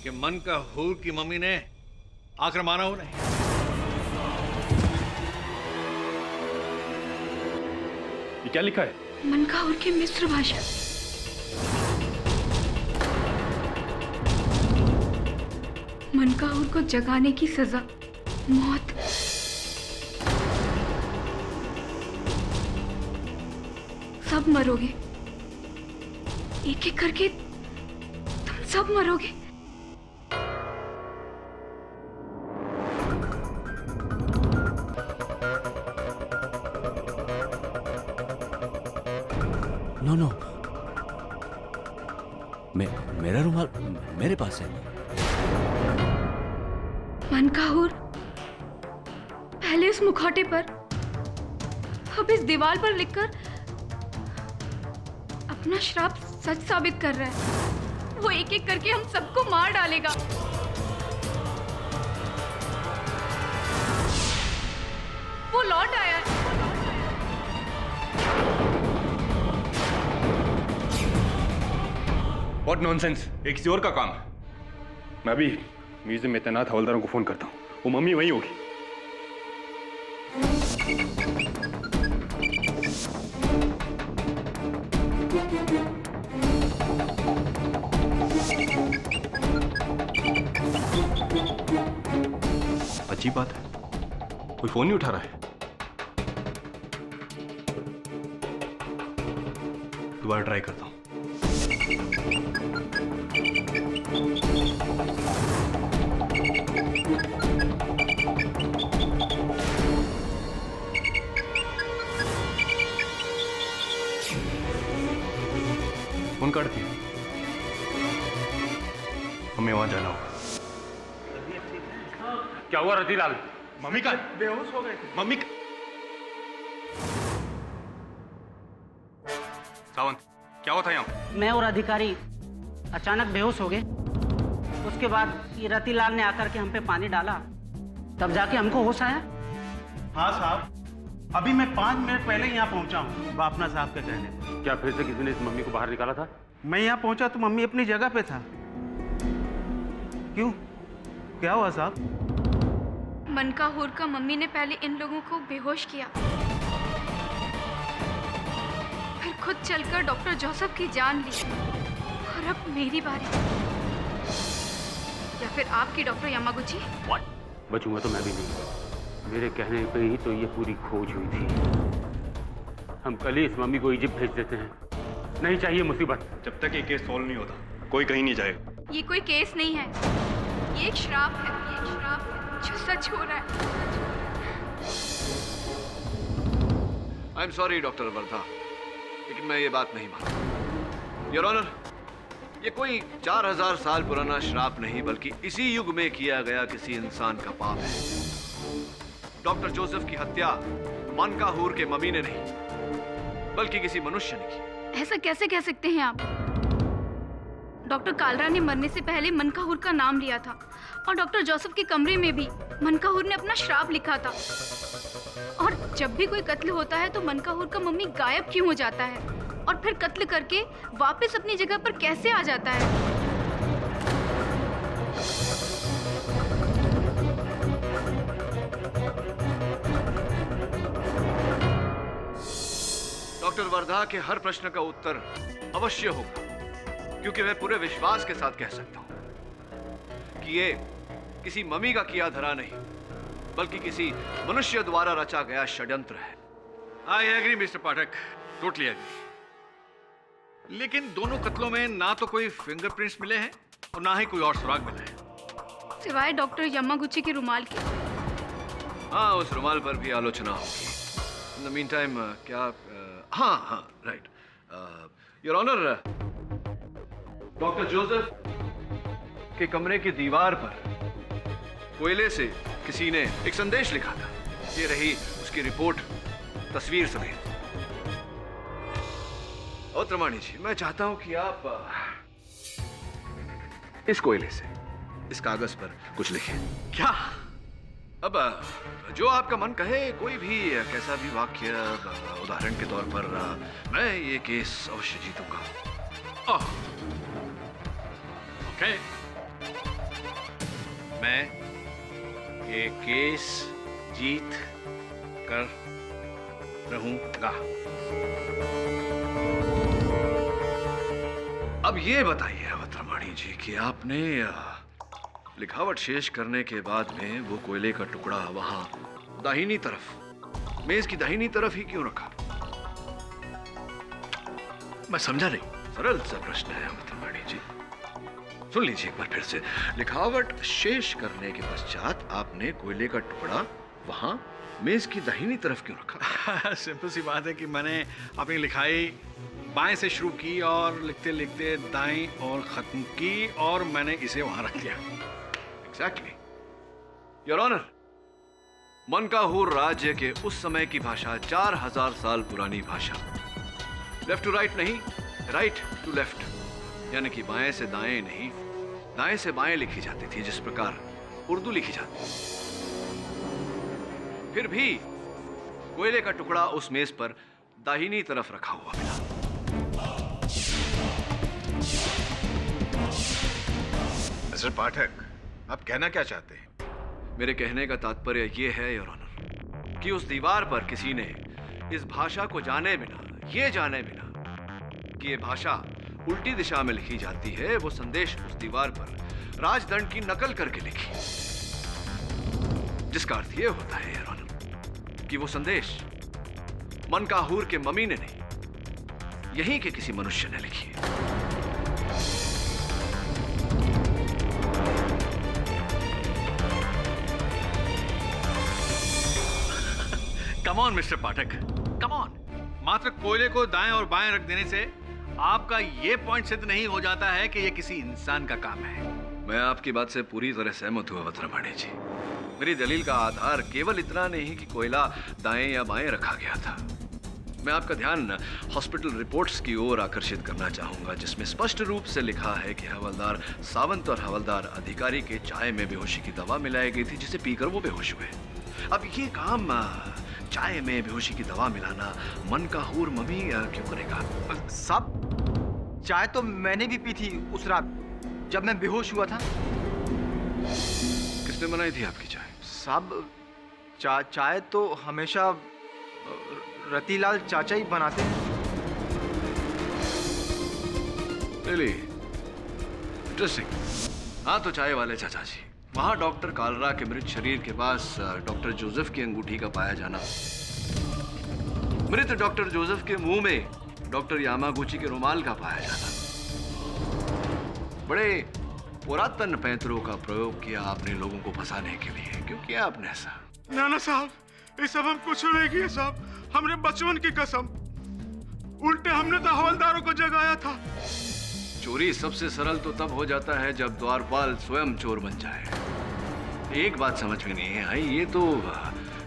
कि मनकाहूर की मम्मी ने आकर मारा उन्हें। ये क्या लिखा है? मनकाहूर की मिस्र भाषा। मनकाहूर को जगाने की सजा, मौत, सब मरोगे, एक एक करके तुम सब मरोगे। नो, मेरा रुमाल मेरे पास है। मनकाहूर, पहले उस मुखौटे पर, अब इस दीवार पर लिखकर अपना श्राप सच साबित कर रहा है। वो एक एक करके हम सबको मार डालेगा। वो लौट आया है। What nonsense! एक किसी और का काम है। मैं अभी म्यूजियम में तैनात हवलदारों को फोन करता हूँ, वो मम्मी वहीं होगी। अजीब बात है, कोई फोन नहीं उठा रहा है। दोबारा ट्राई करता हूँ। फोन काट दिया। हमें वहां जाना होगा। क्या हुआ रतिलाल? मम्मी का बेहोश हो गए थे। मम्मी का... सावंत, क्या हुआ था यहाँ? मैं और अधिकारी अचानक बेहोश हो गए। उसके बाद ये रतिलाल ने आकर के हम पे पानी डाला, तब जाके हमको होश आया। हाँ साहब, अभी मैं 5 मिनट पहले यहाँ पहुँचा हूँ बापना साहब के कहने पर। क्या फिर से किसी ने इस मम्मी को बाहर निकाला था? मैं यहाँ पहुँचा तो मम्मी अपनी जगह पे था। क्यों, क्या हुआ साहब? मनकाहूर का मम्मी ने पहले इन लोगों को बेहोश किया, फिर खुद चलकर डॉक्टर जोसेफ की जान ली, और अब मेरी बारी। या फिर आपकी डॉक्टर यामागुची? बचूंगा तो मैं भी नहीं। मेरे कहने पे ही तो ये पूरी खोज हुई थी। हम कल ही इस मम्मी को इजिप्ट भेज देते हैं। नहीं चाहिए मुसीबत। जब तक ये केस सॉल्व नहीं होता कोई कहीं नहीं जाएगा। ये कोई केस नहीं है, ये एक श्राप है, ये एक श्राप है जो सच हो रहा है। I am sorry doctor Wardha, लेकिन मैं ये बात नहीं मानता। योर ऑनर, ये कोई 4000 साल पुराना श्राप नहीं, बल्कि इसी युग में किया गया किसी इंसान का पाप है। डॉक्टर जोसेफ की हत्या मनकाहूर के मम्मी ने नहीं, बल्कि किसी मनुष्य ने की। ऐसा कैसे कह सकते हैं आप? डॉक्टर कालरा ने मरने से पहले मनकाहूर का नाम लिया था, और डॉक्टर जोसेफ के कमरे में भी मनकाहूर ने अपना श्राप लिखा था। और जब भी कोई कत्ल होता है तो मनकाहूर का मम्मी गायब क्यों हो जाता है, और फिर कत्ल करके वापस अपनी जगह पर कैसे आ जाता है? डॉक्टर वर्धा के हर प्रश्न का उत्तर अवश्य होगा, क्योंकि मैं पूरे विश्वास के साथ कह सकता हूं कि ये किसी मम्मी का किया धरा नहीं, बल्कि किसी मनुष्य द्वारा रचा गया षड्यंत्र है। I agree mister Pathak, totally agree. लेकिन दोनों कत्लों में ना तो कोई फिंगरप्रिंट्स मिले हैं और ना ही कोई और सुराग मिला है, सिवाय डॉक्टर यामागुची के रुमाल के। हाँ, उस रुमाल पर भी आलोचना होगी। इन द मीन टाइम क्या हाँ right your honour, doctor Joseph के कमरे की दीवार पर कोयले से किसी ने एक संदेश लिखा था। ये रही उसकी रिपोर्ट तस्वीर समेत। और त्रमाणी जी, मैं चाहता हूं कि आप इस कोयले से इस कागज पर कुछ लिखें। क्या? अब जो आपका मन कहे, कोई भी कैसा भी वाक्य, उदाहरण के तौर पर मैं ये केस अवश्य जीतूंगा। ओके, मैं ये केस जीत कर रहूंगा। अब ये बताइए अवतरमाणी जी कि आपने लिखावट शेष करने के बाद में वो कोयले का टुकड़ा वहां दाहिनी तरफ, मेज की दाहिनी तरफ ही क्यों रखा? मैं समझा नहीं। सरल सा प्रश्न है अवतरमाणी जी, सुन लीजिए एक बार फिर से। लिखावट शेष करने के पश्चात आपने कोयले का टुकड़ा वहां मेज की दाहिनी तरफ क्यों रखा? सिंपल सी बात है कि मैंने अपनी लिखाई बाएं से शुरू की और लिखते लिखते दाएं और खत्म की, और मैंने इसे वहां रख दिया। एग्जैक्टली योर ऑनर, मनकाहूर राज्य के उस समय की भाषा 4000 साल पुरानी भाषा, लेफ्ट टू राइट नहीं, राइट टू लेफ्ट, यानी कि बाएं से दाएं नहीं, दाएं से बाएं लिखी जाती थी, जिस प्रकार उर्दू लिखी जाती। फिर भी कोयले का टुकड़ा उस मेज पर दाहिनी तरफ रखा हुआ मिला। मिस्टर पाठक, आप कहना क्या चाहते हैं? मेरे कहने का तात्पर्य यह है योर ऑनर कि उस दीवार पर किसी ने इस भाषा को जाने बिना, ये जाने बिना कि ये भाषा उल्टी दिशा में लिखी जाती है, वो संदेश उस दीवार पर राजदंड की नकल करके लिखी, जिसका अर्थ यह होता है योर ऑनर कि वो संदेश मनकाहूर के मम्मी ने नहीं, यहीं के किसी मनुष्य ने लिखी है। Come on mister Pathak, come on. मात्र कोयले को दाएं और बाएं रख देने से आपका ये पॉइंट सिद्ध नहीं हो जाता है कि ये किसी इंसान का काम है। मैं आपकी बात से पूरी तरह सहमत हुआ वत्रमाणी जी। मेरी दलील का आधार केवल इतना नहीं कि कोयला दाएं या बाएं रखा गया था। मैं आपका ध्यान हॉस्पिटल रिपोर्ट्स की ओर आकर्षित करना चाहूंगा, जिसमें स्पष्ट रूप से लिखा है कि हवलदार सावंत और हवलदार अधिकारी के चाय में बेहोशी की दवा मिलाई गई थी, जिसे पीकर वो बेहोश हुए। अब ये काम चाय में बेहोशी की दवा मिलाना मन का हूर मम्मी क्यों करेगा? साहब, चाय तो मैंने भी पी थी उस रात जब मैं बेहोश हुआ था। किसने बनाई थी आपकी चाय? साहब, चाय तो हमेशा रतिलाल चाचा ही बनाते हैं। Really interesting. हाँ, तो चाय वाले चाचा जी, वहां डॉक्टर कालरा के मृत शरीर के पास डॉक्टर जोसेफ की अंगूठी का पाया जाना, मृत डॉक्टर जोसेफ के मुंह में डॉक्टर यामागुची के रुमाल का पाया जाना, बड़े पुरातन पैंतरों का प्रयोग किया आपने लोगों को फंसाने के लिए। क्यों किया आपने ऐसा? ना साहब, ये सब हम कुछ नहीं किए साहब। हमने बचपन की कसम, उल्टे हमने तो हवलदारों को जगाया था। चोरी सबसे सरल तो तब हो जाता है जब द्वारपाल स्वयं चोर बन जाए। एक बात समझ में नहीं आई, ये तो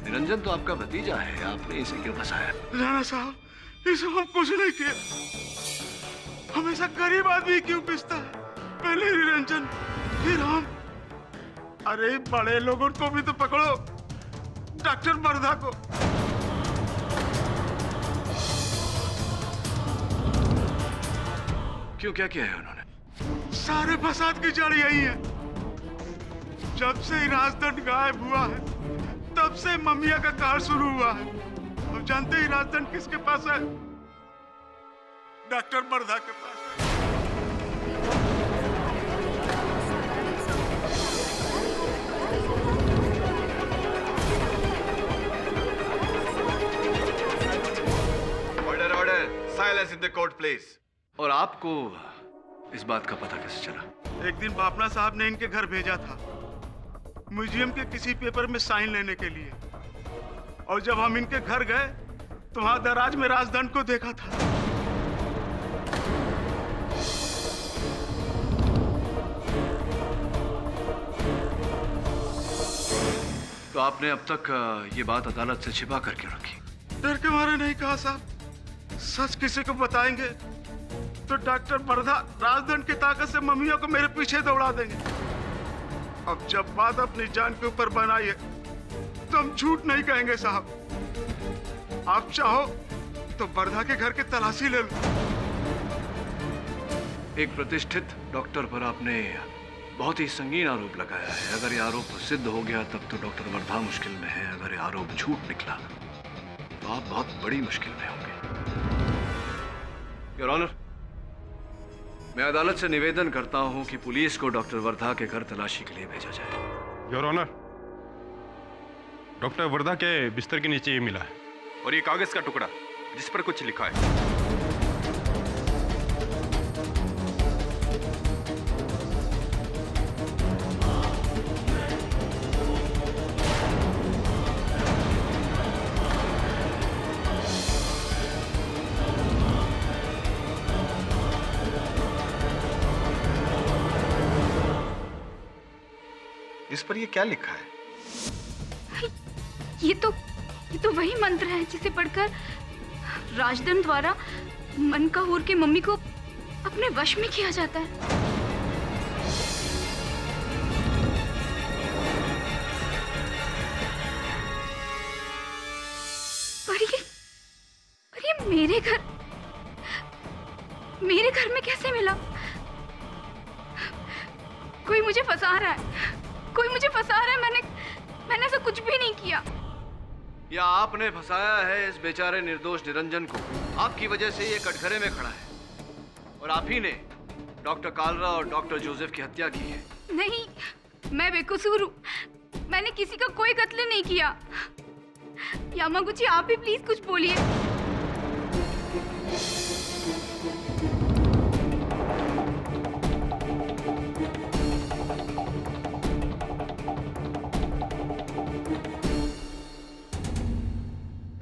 निरंजन तो आपका भतीजा है, आपने इसे क्यों फंसाया? राणा साहब, ये सब हम कुछ नहीं किए। हमेशा गरीब आदमी क्यों पिसता है? पहले निरंजन, फिर हम। अरे बड़े लोगों को भी तो पकड़ो, डॉक्टर बरधा को। क्यों, क्या किया है उन्होंने? सारे फसाद की जड़ यही है। जब से ही राजदंड गायब हुआ है, तब से ममिया का कहर शुरू हुआ है। अब जानते ही राजदंड किसके पास है? डॉक्टर बरधा के पास है। Order order, silence in the court please. और आपको इस बात का पता कैसे चला? एक दिन बापना साहब ने इनके घर भेजा था म्यूजियम के किसी पेपर में साइन लेने के लिए, और जब हम इनके घर गए तो वहां दराज में राजदंड को देखा था। तो आपने अब तक ये बात अदालत से छिपा करके रखी? डर के मारे नहीं कहा साहब। सच किसी को बताएंगे तो डॉक्टर बरधा राजदंड की ताकत से मम्मियों को मेरे पीछे दौड़ा देंगे। अब जब बात अपनी जान के ऊपर बनाई है तो हम झूठ नहीं कहेंगे साहब। आप चाहो तो बरधा के घर की तलाशी ले लो। एक प्रतिष्ठित डॉक्टर पर आपने बहुत ही संगीन आरोप लगाया है। अगर ये आरोप सिद्ध हो गया तब तो डॉक्टर बरधा मुश्किल में है। अगर ये आरोप झूठ निकला तो आप बहुत बड़ी मुश्किल में होंगे। योर ऑनर, मैं अदालत से निवेदन करता हूं कि पुलिस को डॉक्टर वर्धा के घर तलाशी के लिए भेजा जाए। योर ऑनर, डॉक्टर वर्धा के बिस्तर के नीचे ये मिला है, और ये कागज का टुकड़ा जिस पर कुछ लिखा है। इस पर ये क्या लिखा है? ये तो वही मंत्र है जिसे पढ़कर राजदंड द्वारा मनकाहूर के मम्मी को अपने वश में किया जाता है। पर ये मेरे घर में कैसे मिला? कोई मुझे फंसा रहा है, कोई मुझे फंसा रहा है। मैंने ऐसा कुछ भी नहीं किया। या आपने फंसाया है इस बेचारे निर्दोष निरंजन को। आपकी वजह से ये कटघरे में खड़ा है, और आप ही ने डॉक्टर कालरा और डॉक्टर जोसेफ की हत्या की है। नहीं, मैं बेकसूर हूँ। मैंने किसी का कोई कत्ल नहीं किया। यामागुची, आप ही प्लीज कुछ बोलिए।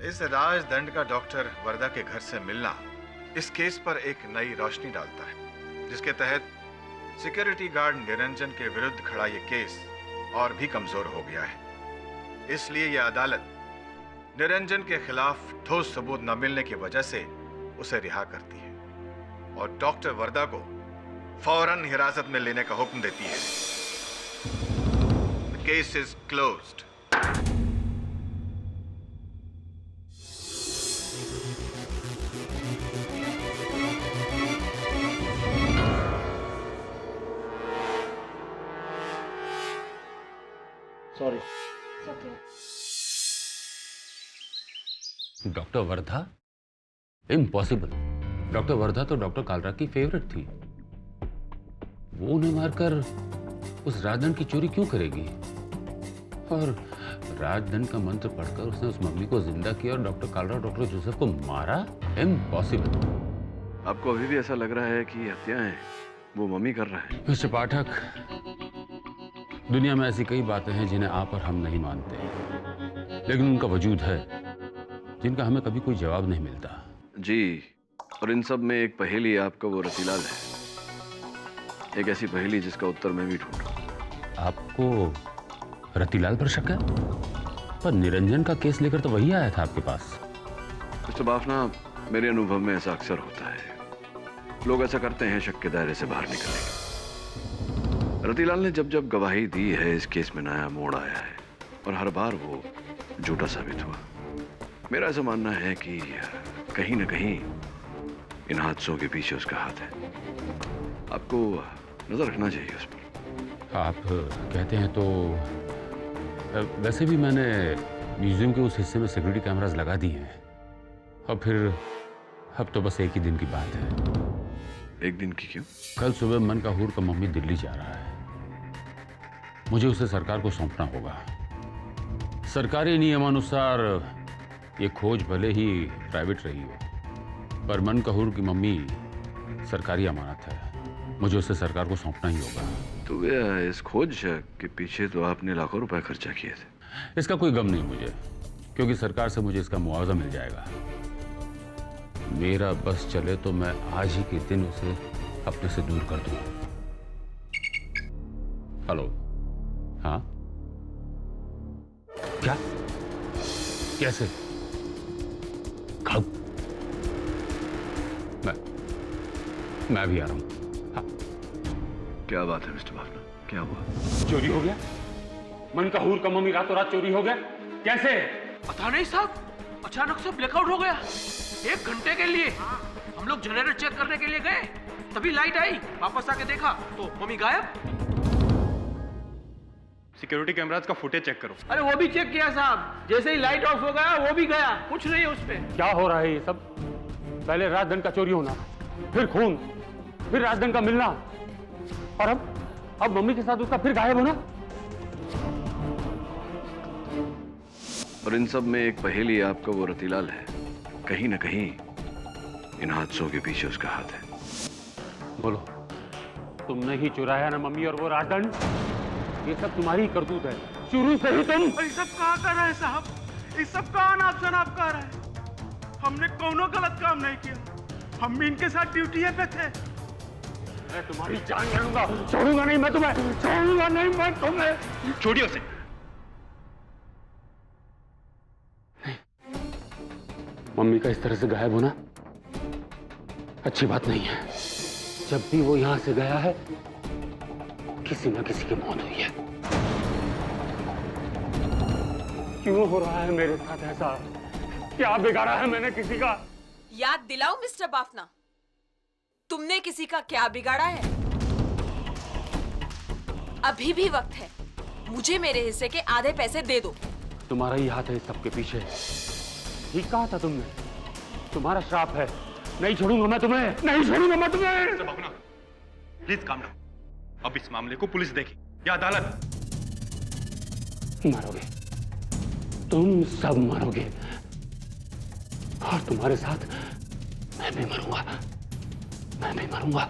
इस राजदंड का डॉक्टर वर्दा के घर से मिलना इस केस पर एक नई रोशनी डालता है, जिसके तहत सिक्योरिटी गार्ड निरंजन के विरुद्ध खड़ा ये केस और भी कमजोर हो गया है। इसलिए यह अदालत निरंजन के खिलाफ ठोस सबूत न मिलने की वजह से उसे रिहा करती है और डॉक्टर वर्दा को फौरन हिरासत में लेने का हुक्म देती है। The case is closed. Sorry. Doctor Wardha? Impossible. Doctor Wardha तो डॉक्टर कालरा की फेवरेट थी। वो उन्हें मारकर उस राजदंड की चोरी क्यों करेगी? और राजदंड का मंत्र पढ़कर उसने उस मम्मी को जिंदा किया और डॉक्टर कालरा डॉक्टर जोसेफ को मारा? इम्पॉसिबल। आपको अभी भी ऐसा लग रहा है कि ये हत्याएं वो मम्मी कर रहा है? मिस्टर पाठक, दुनिया में ऐसी कई बातें हैं जिन्हें आप और हम नहीं मानते, लेकिन उनका वजूद है जिनका हमें कभी कोई जवाब नहीं मिलता। जी, और इन सब में एक पहेली आपका वो रतीलाल है, एक ऐसी पहेली जिसका उत्तर मैं भी ढूंढ रहा हूं। आपको रतीलाल पर शक है? पर निरंजन का केस लेकर तो वही आया था आपके पास। मिस्टर बाफना, मेरे अनुभव में ऐसा अक्सर होता है। लोग ऐसा करते हैं शक के दायरे से बाहर निकलने के। रतीलाल ने जब जब गवाही दी है, इस केस में नया मोड़ आया है और हर बार वो झूठा साबित हुआ। मेरा ऐसा मानना है कि कहीं न कहीं इन हादसों के पीछे उसका हाथ है। आपको नजर रखना चाहिए उस पर। आप कहते हैं तो वैसे भी मैंने म्यूजियम के उस हिस्से में सिक्योरिटी कैमरास लगा दिए हैं और फिर अब तो बस एक ही दिन की बात है। एक दिन की क्यों? कल सुबह मन का हूर का मम्मी दिल्ली जा रहा है। मुझे उसे सरकार को सौंपना होगा। सरकारी नियमानुसार ये खोज भले ही प्राइवेट रही हो, पर मन कपूर की मम्मी सरकारी अमानत है। मुझे उसे सरकार को सौंपना ही होगा। तो इस खोज के पीछे तो आपने लाखों रुपए खर्चा किए थे। इसका कोई गम नहीं मुझे, क्योंकि सरकार से मुझे इसका मुआवजा मिल जाएगा। मेरा बस चले तो मैं आज ही के दिन उसे अपने से दूर कर दूं। हेलो? हाँ? क्या? कैसे? कब? मैं भी आ रहा हूं। हाँ। क्या बात है मिस्टर बाफना, क्या हुआ? चोरी हो गया? मन का हूर का मम्मी रातों रात चोरी हो गया? कैसे? पता नहीं साहब, अचानक से ब्लैकआउट हो गया। 1 घंटे के लिए हम लोग जनरेटर चेक करने के लिए गए, तभी लाइट आई। वापस आके देखा तो मम्मी गायब। सिक्योरिटी कैमरास का फुटेज चेक करो। अरे वो भी चेक किया साहब, जैसे ही लाइट ऑफ हो गया वो भी गया, कुछ नहीं है उस पे। क्या हो रहा है ये सब? पहले राजदंड का चोरी होना, फिर खून, फिर राजदंड का मिलना, और अब मम्मी के साथ उसका फिर गायब होना। और इन सब में एक पहेली आपका वो रतीलाल है। कहीं न कहीं इन हादसों के पीछे उसका हाथ है। बोलो, तुमने ही चुराया ना मम्मी और वो राजदंड? ये सब तुम्हारी करतूत है, शुरू से ही तुम। ये सब कहाँ कर रहे हैं साहब? ये सब कहाँ नाप शनाप कर रहे हैं? हमने कोनो गलत काम नहीं किया, हम भी इनके साथ ड्यूटी पे थे। मैं तुम्हारी जान ले लूंगा, छोड़ूंगा नहीं मैं तुम्हें, छोड़ूंगा नहीं मैं तुम्हें। छोड़िए उसे। मम्मी का इस तरह से गायब होना अच्छी बात नहीं है। जब भी वो यहां से गया है, किसी न किसी की मौत हुई है। क्यों हो रहा है मेरे साथ ऐसा? क्या बिगाड़ा है मैंने किसी का? याद दिलाओ मिस्टर बाफना, तुमने किसी का क्या बिगाड़ा है? अभी भी वक्त है, मुझे मेरे हिस्से के आधे पैसे दे दो। तुम्हारा ही हाथ है इस सबके पीछे। ठीक कहा था तुमने, तुम्हारा श्राप है। नहीं छोड़ूंगा मैं तुम्हें, नहीं छोड़ूंगा मैं तुम्हें। Please calm down. अब इस मामले को पुलिस देखे या अदालत। मरोगे, तुम सब मरोगे, और तुम्हारे साथ मैं भी मरूंगा, मैं भी मरूंगा।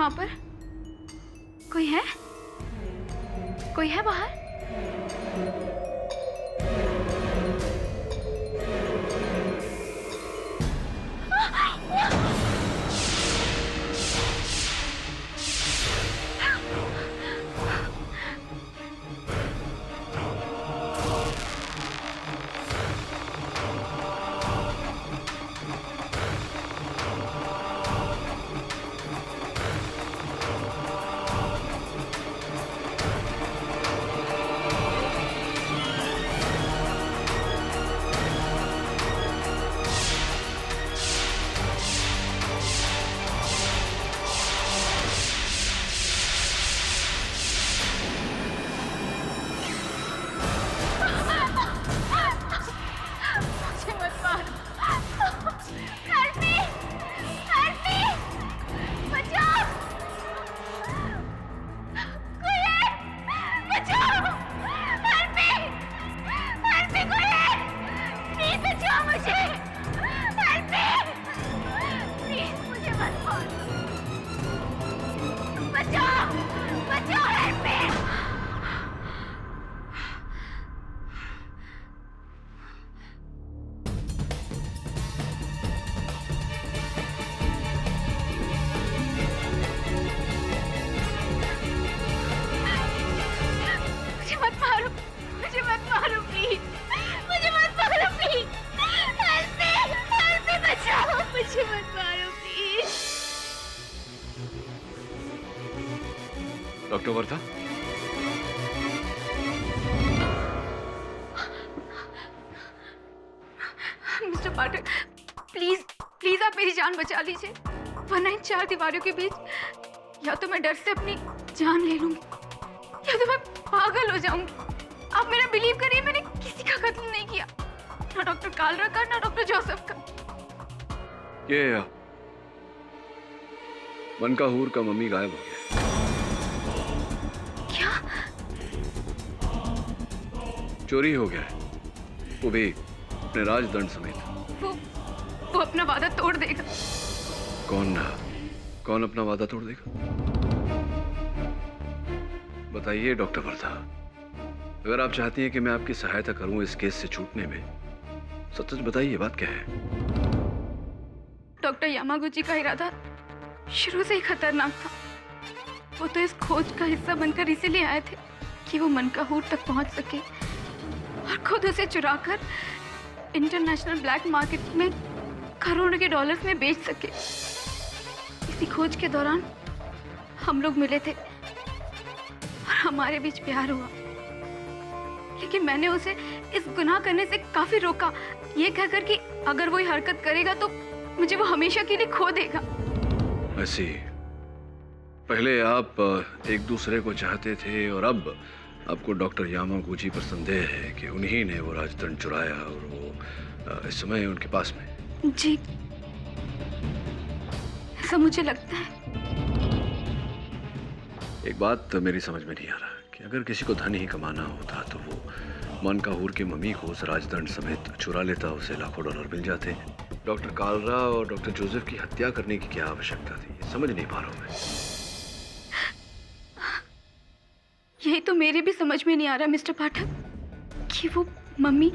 वहां पर? कोई है? कोई है बाहर? Doctor Wardha, mister Pathak, please please आप मेरी जान बचा लीजिए, वरना इन चार दीवारों के बीच या तो मैं डर से अपनी जान ले लूंगी या तो मैं पागल हो जाऊंगी। आप मेरा बिलीव करिए, मैंने किसी का कत्ल नहीं किया, ना डॉक्टर कालरा का ना डॉक्टर जोसेफ का। ये मनकाहूर का मम्मी गायब हो गया। क्या? चोरी हो गया है, वो भी अपने राजदंड समेत। वो अपना वादा तोड़ देगा। कौन अपना वादा तोड़ देगा? बताइए डॉक्टर वर्धा, अगर आप चाहती हैं कि मैं आपकी सहायता करूं इस केस से छूटने में, सच सच बताइए, बात क्या है? डॉक्टर यामागुची का इरादा शुरू से ही खतरनाक था। वो तो इस खोज का हिस्सा बनकर इसीलिए आए थे कि वो मनकाहूर तक पहुंच सके और खुद उसे चुराकर इंटरनेशनल ब्लैक मार्केट में करोड़ों के डॉलर्स में बेच सके। इसी खोज के दौरान हम लोग मिले थे और हमारे बीच प्यार हुआ, लेकिन मैंने उसे इस गुनाह करने से काफी रोका, ये कहकर कि अगर वो ये हरकत करेगा तो मुझे वो हमेशा के लिए खो देगा। ऐसी पहले आप एक दूसरे को चाहते थे और अब आपको डॉक्टर यामागुची पर संदेह है कि उन्हीं ने वो राजदंड चुराया और वो इस समय उनके पास में। जी, ऐसा मुझे लगता है। एक बात मेरी समझ में नहीं आ रहा कि अगर किसी को धन ही कमाना होता तो वो मनकाहूर के मम्मी को उस राजदंड समेत चुरा लेता, उसे लाखों डॉलर मिल जाते। डॉक्टर कालरा और डॉक्टर जोसेफ की हत्या करने की क्या आवश्यकता थी, समझ नहीं पा रहा हूं मैं। यही तो मेरे भी समझ में नहीं आ रहा मिस्टर पाठक कि वो मम्मी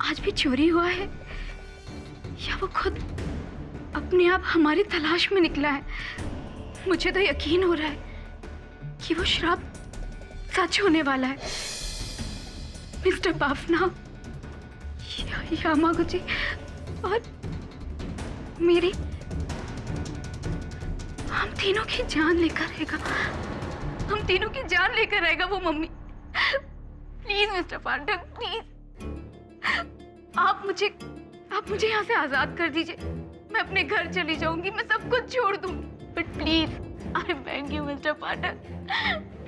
आज भी चोरी हुआ है या वो खुद अपने आप हमारी तलाश में निकला है। मुझे तो यकीन हो रहा है कि वो श्राप सच होने वाला है। मिस्टर बाफना, यामागुची और मेरी, हम तीनों की जान लेकर आएगा, हम तीनों की जान लेकर आएगा वो mummy. Please mister Pathak, please आप मुझे यहाँ से आजाद कर दीजिए। मैं अपने घर चली जाऊंगी, मैं सब कुछ छोड़ दूंगी, but please I beg you mister Pathak,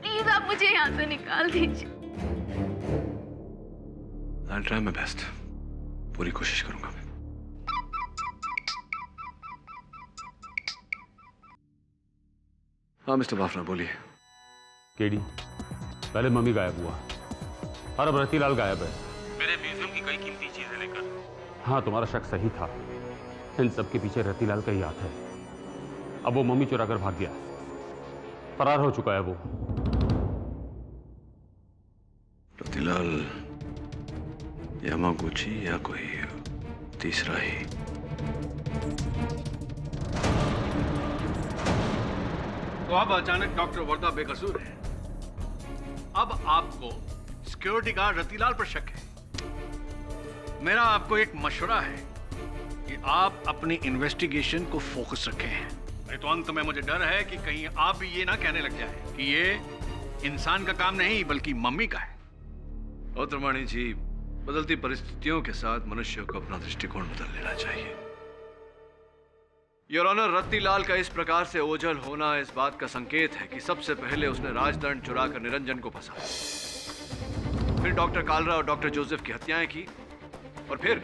please आप मुझे यहाँ से निकाल दीजिए। I'll try my best, पूरी कोशिश करूंगा मैं। हाँ मिस्टर बाफना, बोलिए। केडी, पहले मम्मी गायब हुआ और अब रतीलाल गायब है, मेरे म्यूजियम की कई कीमती चीजें लेकर। हाँ, तुम्हारा शक सही था, इन सब के पीछे रतीलाल का ही हाथ है। अब वो मम्मी चुरा कर भाग गया। फरार हो चुका है वो। रतिलाल, यामागुची या कोई तीसरा ही? तो अब अचानक डॉक्टर वर्दा बेकसूर है। अब आपको सिक्योरिटी गार्ड रतिलाल पर शक है। मेरा आपको एक मशवरा है कि आप अपनी इन्वेस्टिगेशन को फोकस रखें। नहीं तो अंत में मुझे डर है कि कहीं आप भी ये ना कहने लग जाए कि ये इंसान का काम नहीं बल्कि मम्मी का है। और त्रिमाणी जी, बदलती परिस्थितियों के साथ मनुष्य को अपना दृष्टिकोण बदल लेना चाहिए। योर ऑनर, रतिलाल का इस प्रकार से ओझल होना इस बात का संकेत है कि सबसे पहले उसने राजदंड चुराकर निरंजन को फंसाया, फिर डॉक्टर कालरा और डॉक्टर जोसेफ की हत्याएं की, और फिर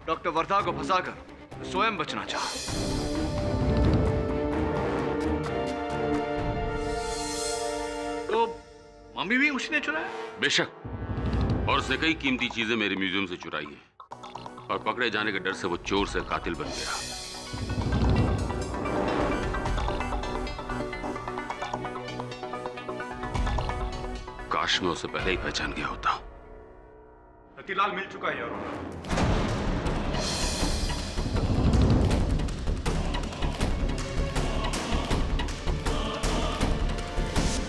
डॉक्टर वर्धा को फंसाकर स्वयं बचना चाहा। तो मम्मी भी उसने चुराया? बेशक, और उसने कई कीमती चीजें मेरे म्यूजियम से चुराई हैं, और पकड़े जाने के डर से वो चोर से कातिल बन गया। काश मैं उसे पहले ही पहचान गया होता। रतिलाल मिल चुका है योर ऑनर।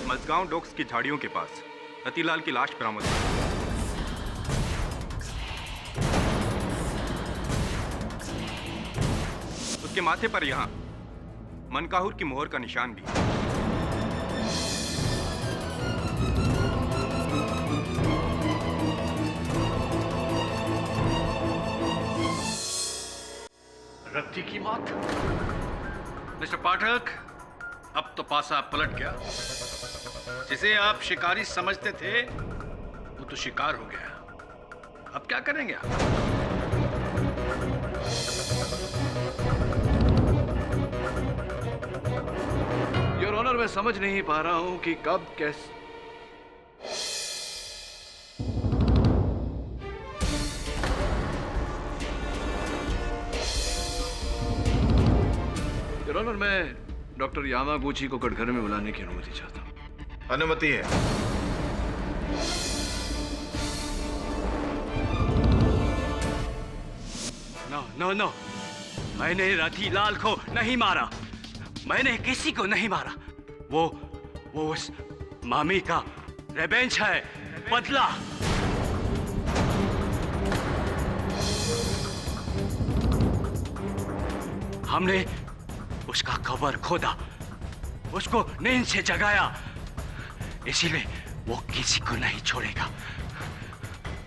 मजगांव डॉक्स की झाड़ियों के पास रतिलाल की लाश बरामद हुई। उसके माथे पर यहां मनकाहुर की मोहर का निशान भी है। रत्ती की मौत? मिस्टर पाठक, अब तो पासा पलट गया। जिसे आप शिकारी समझते थे वो तो शिकार हो गया। अब क्या करेंगे आप? योर ऑनर, मैं समझ नहीं पा रहा हूं कि कब कैसे। योर ऑनर, मैं डॉक्टर यामागुची को कटघरे में बुलाने की अनुमति चाहता हूं। अनुमति है। नो नो नो, मैंने रतिलाल को नहीं मारा। मैंने किसी को नहीं मारा। वो उस मामी का रिवेंज है, बदला। हमने उसका कब्र खोदा, उसको नींद से जगाया, इसीलिए वो किसी को नहीं छोड़ेगा।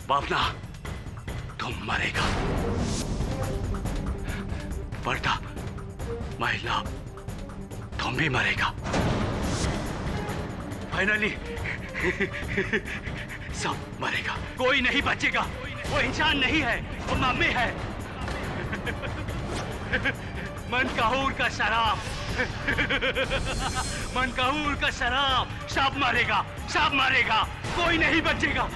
बाबना, तुम मरेगा। पर्दा, महिला, तुम भी मरेगा। फाइनली सब मरेगा, कोई नहीं बचेगा। वो इंसान नहीं है, वो मम्मी है। मनकाहूर का शराब, मनकाहूर का शराब, सब मरेगा, सब मरेगा, कोई नहीं बचेगा।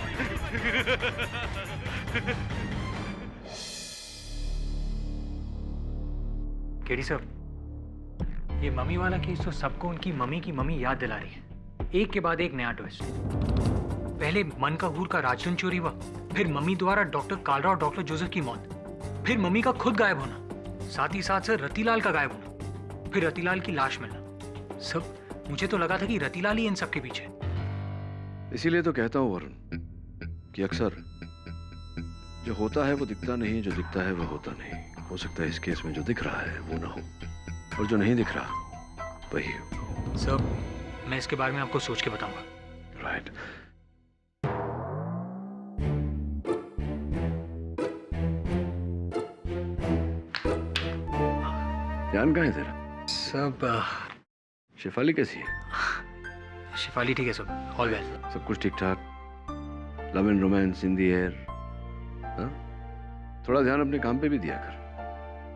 केडी साहब, ये मम्मी वाला केस तो सबको उनकी मम्मी याद दिला रही है। एक के बाद एक नया ट्विस्ट। पहले मनकाहूर का राजदंड चोरी हुआ, फिर मम्मी द्वारा डॉक्टर कालरा और डॉक्टर जोसेफ की मौत, फिर मम्मी का खुद गायब होना, साथ ही साथ सर रतिलाल का गायब होना, फिर रतिलाल की लाश मिलना। सब मुझे तो लगा था कि रतिलाल ही इन सब के पीछे। इसीलिए तो कहता हूं वरुण कि अक्सर जो होता है वो दिखता नहीं, जो दिखता है वो होता नहीं। हो सकता है इस केस में जो दिख रहा है वो ना हो, और जो नहीं दिख रहा वही हो। सर, मैं इसके बारे में आपको सोच के बताऊंगा। राइट। ध्यान कहाँ है तेरा? सब शिफाली कैसी है? शिफाली ठीक है सब, ऑल वेल। सब कुछ ठीक ठाक? Love and romance in the air? थोड़ा ध्यान अपने काम पे भी दिया कर।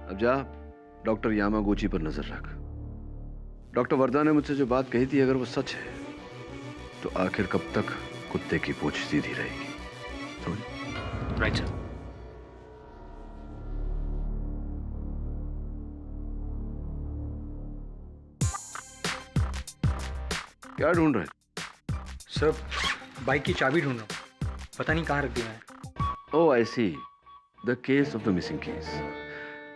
अब जा डॉक्टर यामागुची पर नजर रख। डॉक्टर वर्धा ने मुझसे जो बात कही थी, अगर वो सच है तो आखिर कब तक कुत्ते की पूंछ सीधी रहेगी? समझ? Right sir. क्या ढूंढ रहे? सर, बाइक की चाबी ढूंढ रहा हूँ, पता नहीं कहाँ रख दिया है। Oh I see, the case of the missing case.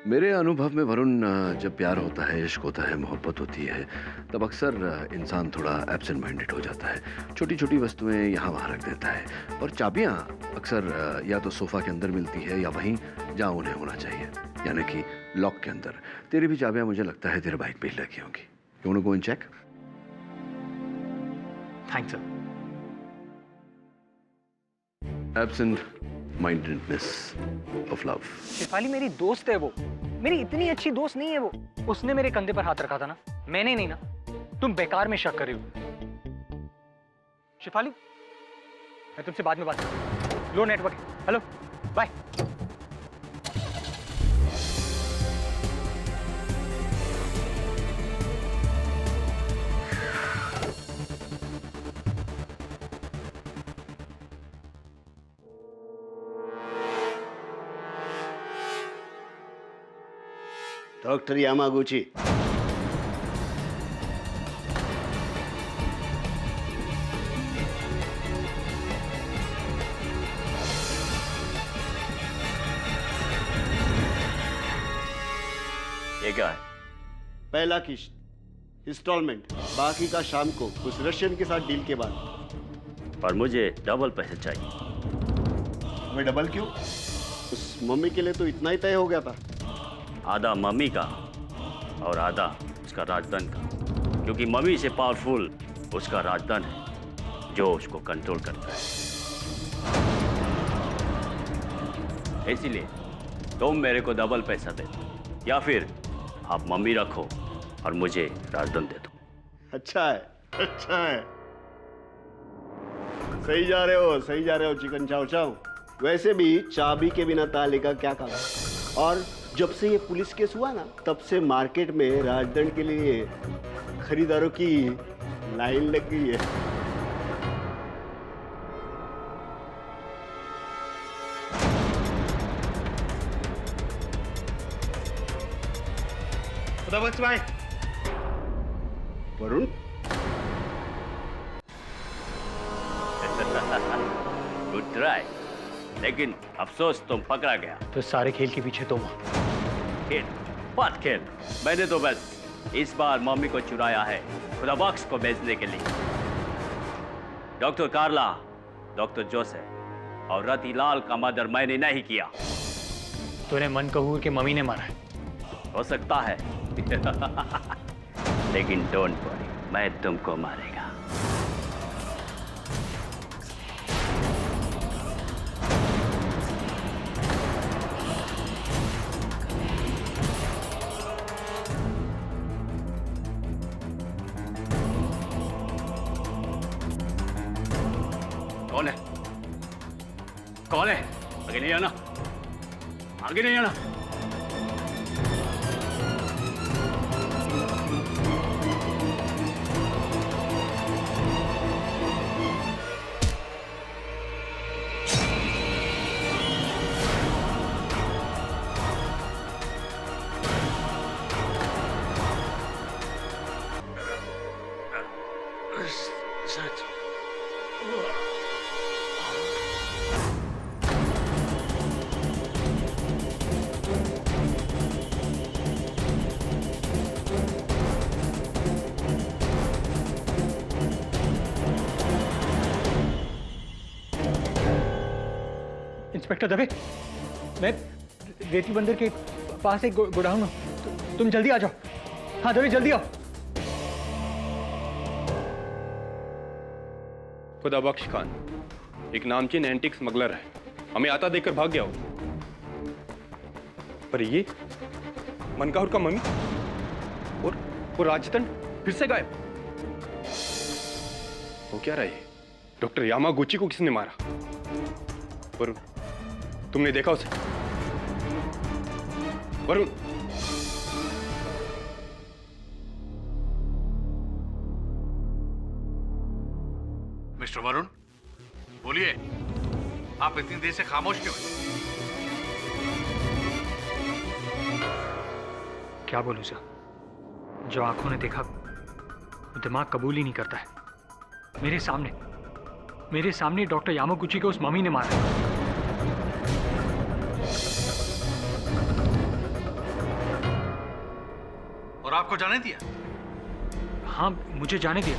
मेरे अनुभव में वरुण, जब प्यार होता है, इश्क होता है, मोहब्बत होती है, तब अक्सर इंसान थोड़ा एब्सेंट माइंडेड हो जाता है। छोटी छोटी वस्तुएं यहाँ वहाँ रख देता है, और चाबियाँ अक्सर या तो सोफा के अंदर मिलती है या वहीं जहाँ उन्हें होना चाहिए, यानी कि लॉक के अंदर। तेरी भी चाबियाँ मुझे लगता है तेरे बाइक पे ही लगी होंगी। You want to go and check? Thanks sir. Absent mindedness of love. Shefali मेरी दोस्त है वो, मेरी इतनी अच्छी दोस्त नहीं है वो। उसने मेरे कंधे पर हाथ रखा था ना, मैंने नहीं ना। तुम बेकार में शक कर रही हो। शेफाली, मैं तुमसे बाद में बात करूँ। लो नेटवर्क है। Hello, bye. डॉक्टर यामागुची, ये क्या है? पहला किस्त, इंस्टॉलमेंट, बाकी का शाम को उस रशियन के साथ डील के बाद। पर मुझे डबल पैसे चाहिए। वो डबल क्यों? उस मम्मी के लिए तो इतना ही तय हो गया था। आधा मम्मी का और आधा उसका राजधन का, क्योंकि मम्मी से पावरफुल उसका राजधन है जो उसको कंट्रोल करता है। इसीलिए तुम मेरे को डबल पैसा दे दो, या फिर आप मम्मी रखो और मुझे राजधन दे दो। अच्छा है, अच्छा है। सही जा रहे हो, सही जा रहे हो चिकन चाव चाव। वैसे भी चाबी के बिना ताले का क्या काम? और जब से ये पुलिस केस हुआ ना, तब से मार्केट में राजदंड के लिए खरीदारों की लाइन लग गई है। खुदावंश भाई। वरुण, गुड ट्राई, लेकिन अफसोस तुम पकड़ा गया। तो सारे खेल के पीछे तुम। खेल बात खेल, मैंने तो बस इस बार मम्मी को चुराया है खुदा बख्श को बेचने के लिए। डॉक्टर कार्ला, डॉक्टर जोसेफ और रतिलाल का मर्डर मैंने नहीं किया। तूने मन कहूँ कि मम्मी ने मारा है? हो सकता है लेकिन डोंट वरी, मैं तुमको मारेगा। कौन है? कौन है? आगे नहीं आना, आगे नहीं आना। इंस्पेक्टर दवे, मैं रेती बंदर के पास एक गोडाउन हूँ, तुम जल्दी आ जाओ। हाँ दवे, जल्दी आओ। खुदा बख्श खान एक नामचीन एंटीक स्मगलर है, हमें आता देखकर भाग गया हो। पर ये मनकाहुर का मम्मी और वो राजतन फिर से गायब। वो क्या रहा है? डॉक्टर यामागुची को किसने मारा? वरुण, तुमने देखा उसे? वरुण, मिस्टर वरुण, बोलिए, आप इतनी देर से खामोश क्यों हैं? क्या बोलूं सर, जो आंखों ने देखा वो दिमाग कबूल ही नहीं करता है। मेरे सामने डॉक्टर यामागुची को उस मम्मी ने मारा। और आपको जाने दिया? हाँ, मुझे जाने दिया।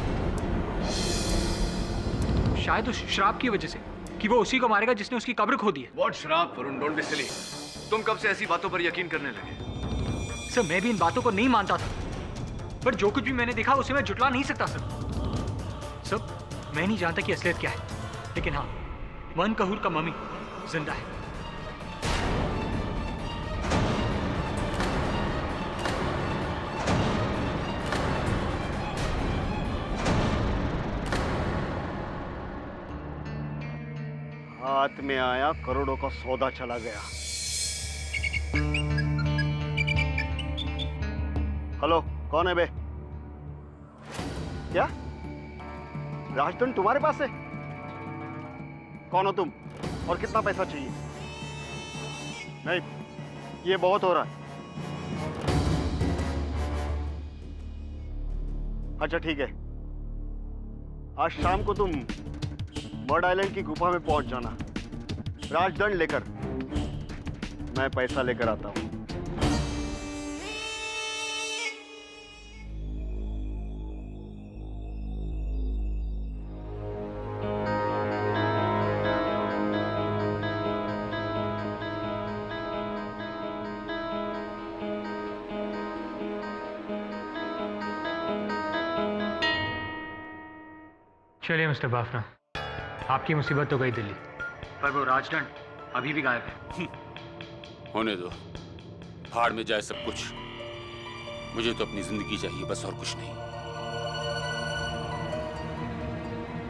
शायद उस श्राप की वजह से कि वो उसी को मारेगा जिसने उसकी कब्र खो दी है। What श्राप वरुण? Don't be silly. तुम कब से ऐसी बातों पर यकीन करने लगे? सर, मैं भी इन बातों को नहीं मानता था, पर जो कुछ भी मैंने देखा उसे मैं जुटला नहीं सकता सर। मैं नहीं जानता कि असलियत क्या है, लेकिन हाँ, वन कहूर का मम्मी जिंदा है। हाथ में आया करोड़ों का सौदा चला गया। हेलो, कौन है बे? क्या राजदंड तुम्हारे पास है? कौन हो तुम और कितना पैसा चाहिए? नहीं, ये बहुत हो रहा है। अच्छा ठीक है, आज शाम को तुम बर्ड आइलैंड की गुफा में पहुंच जाना, राजदंड लेकर। मैं पैसा लेकर आता हूं। चलिए मिस्टर बाफना, आपकी मुसीबत तो गई दिल्ली, पर वो राजदंड अभी भी गायब है। होने दो, भाड़ में जाए सब कुछ। मुझे तो अपनी जिंदगी चाहिए, बस और कुछ नहीं।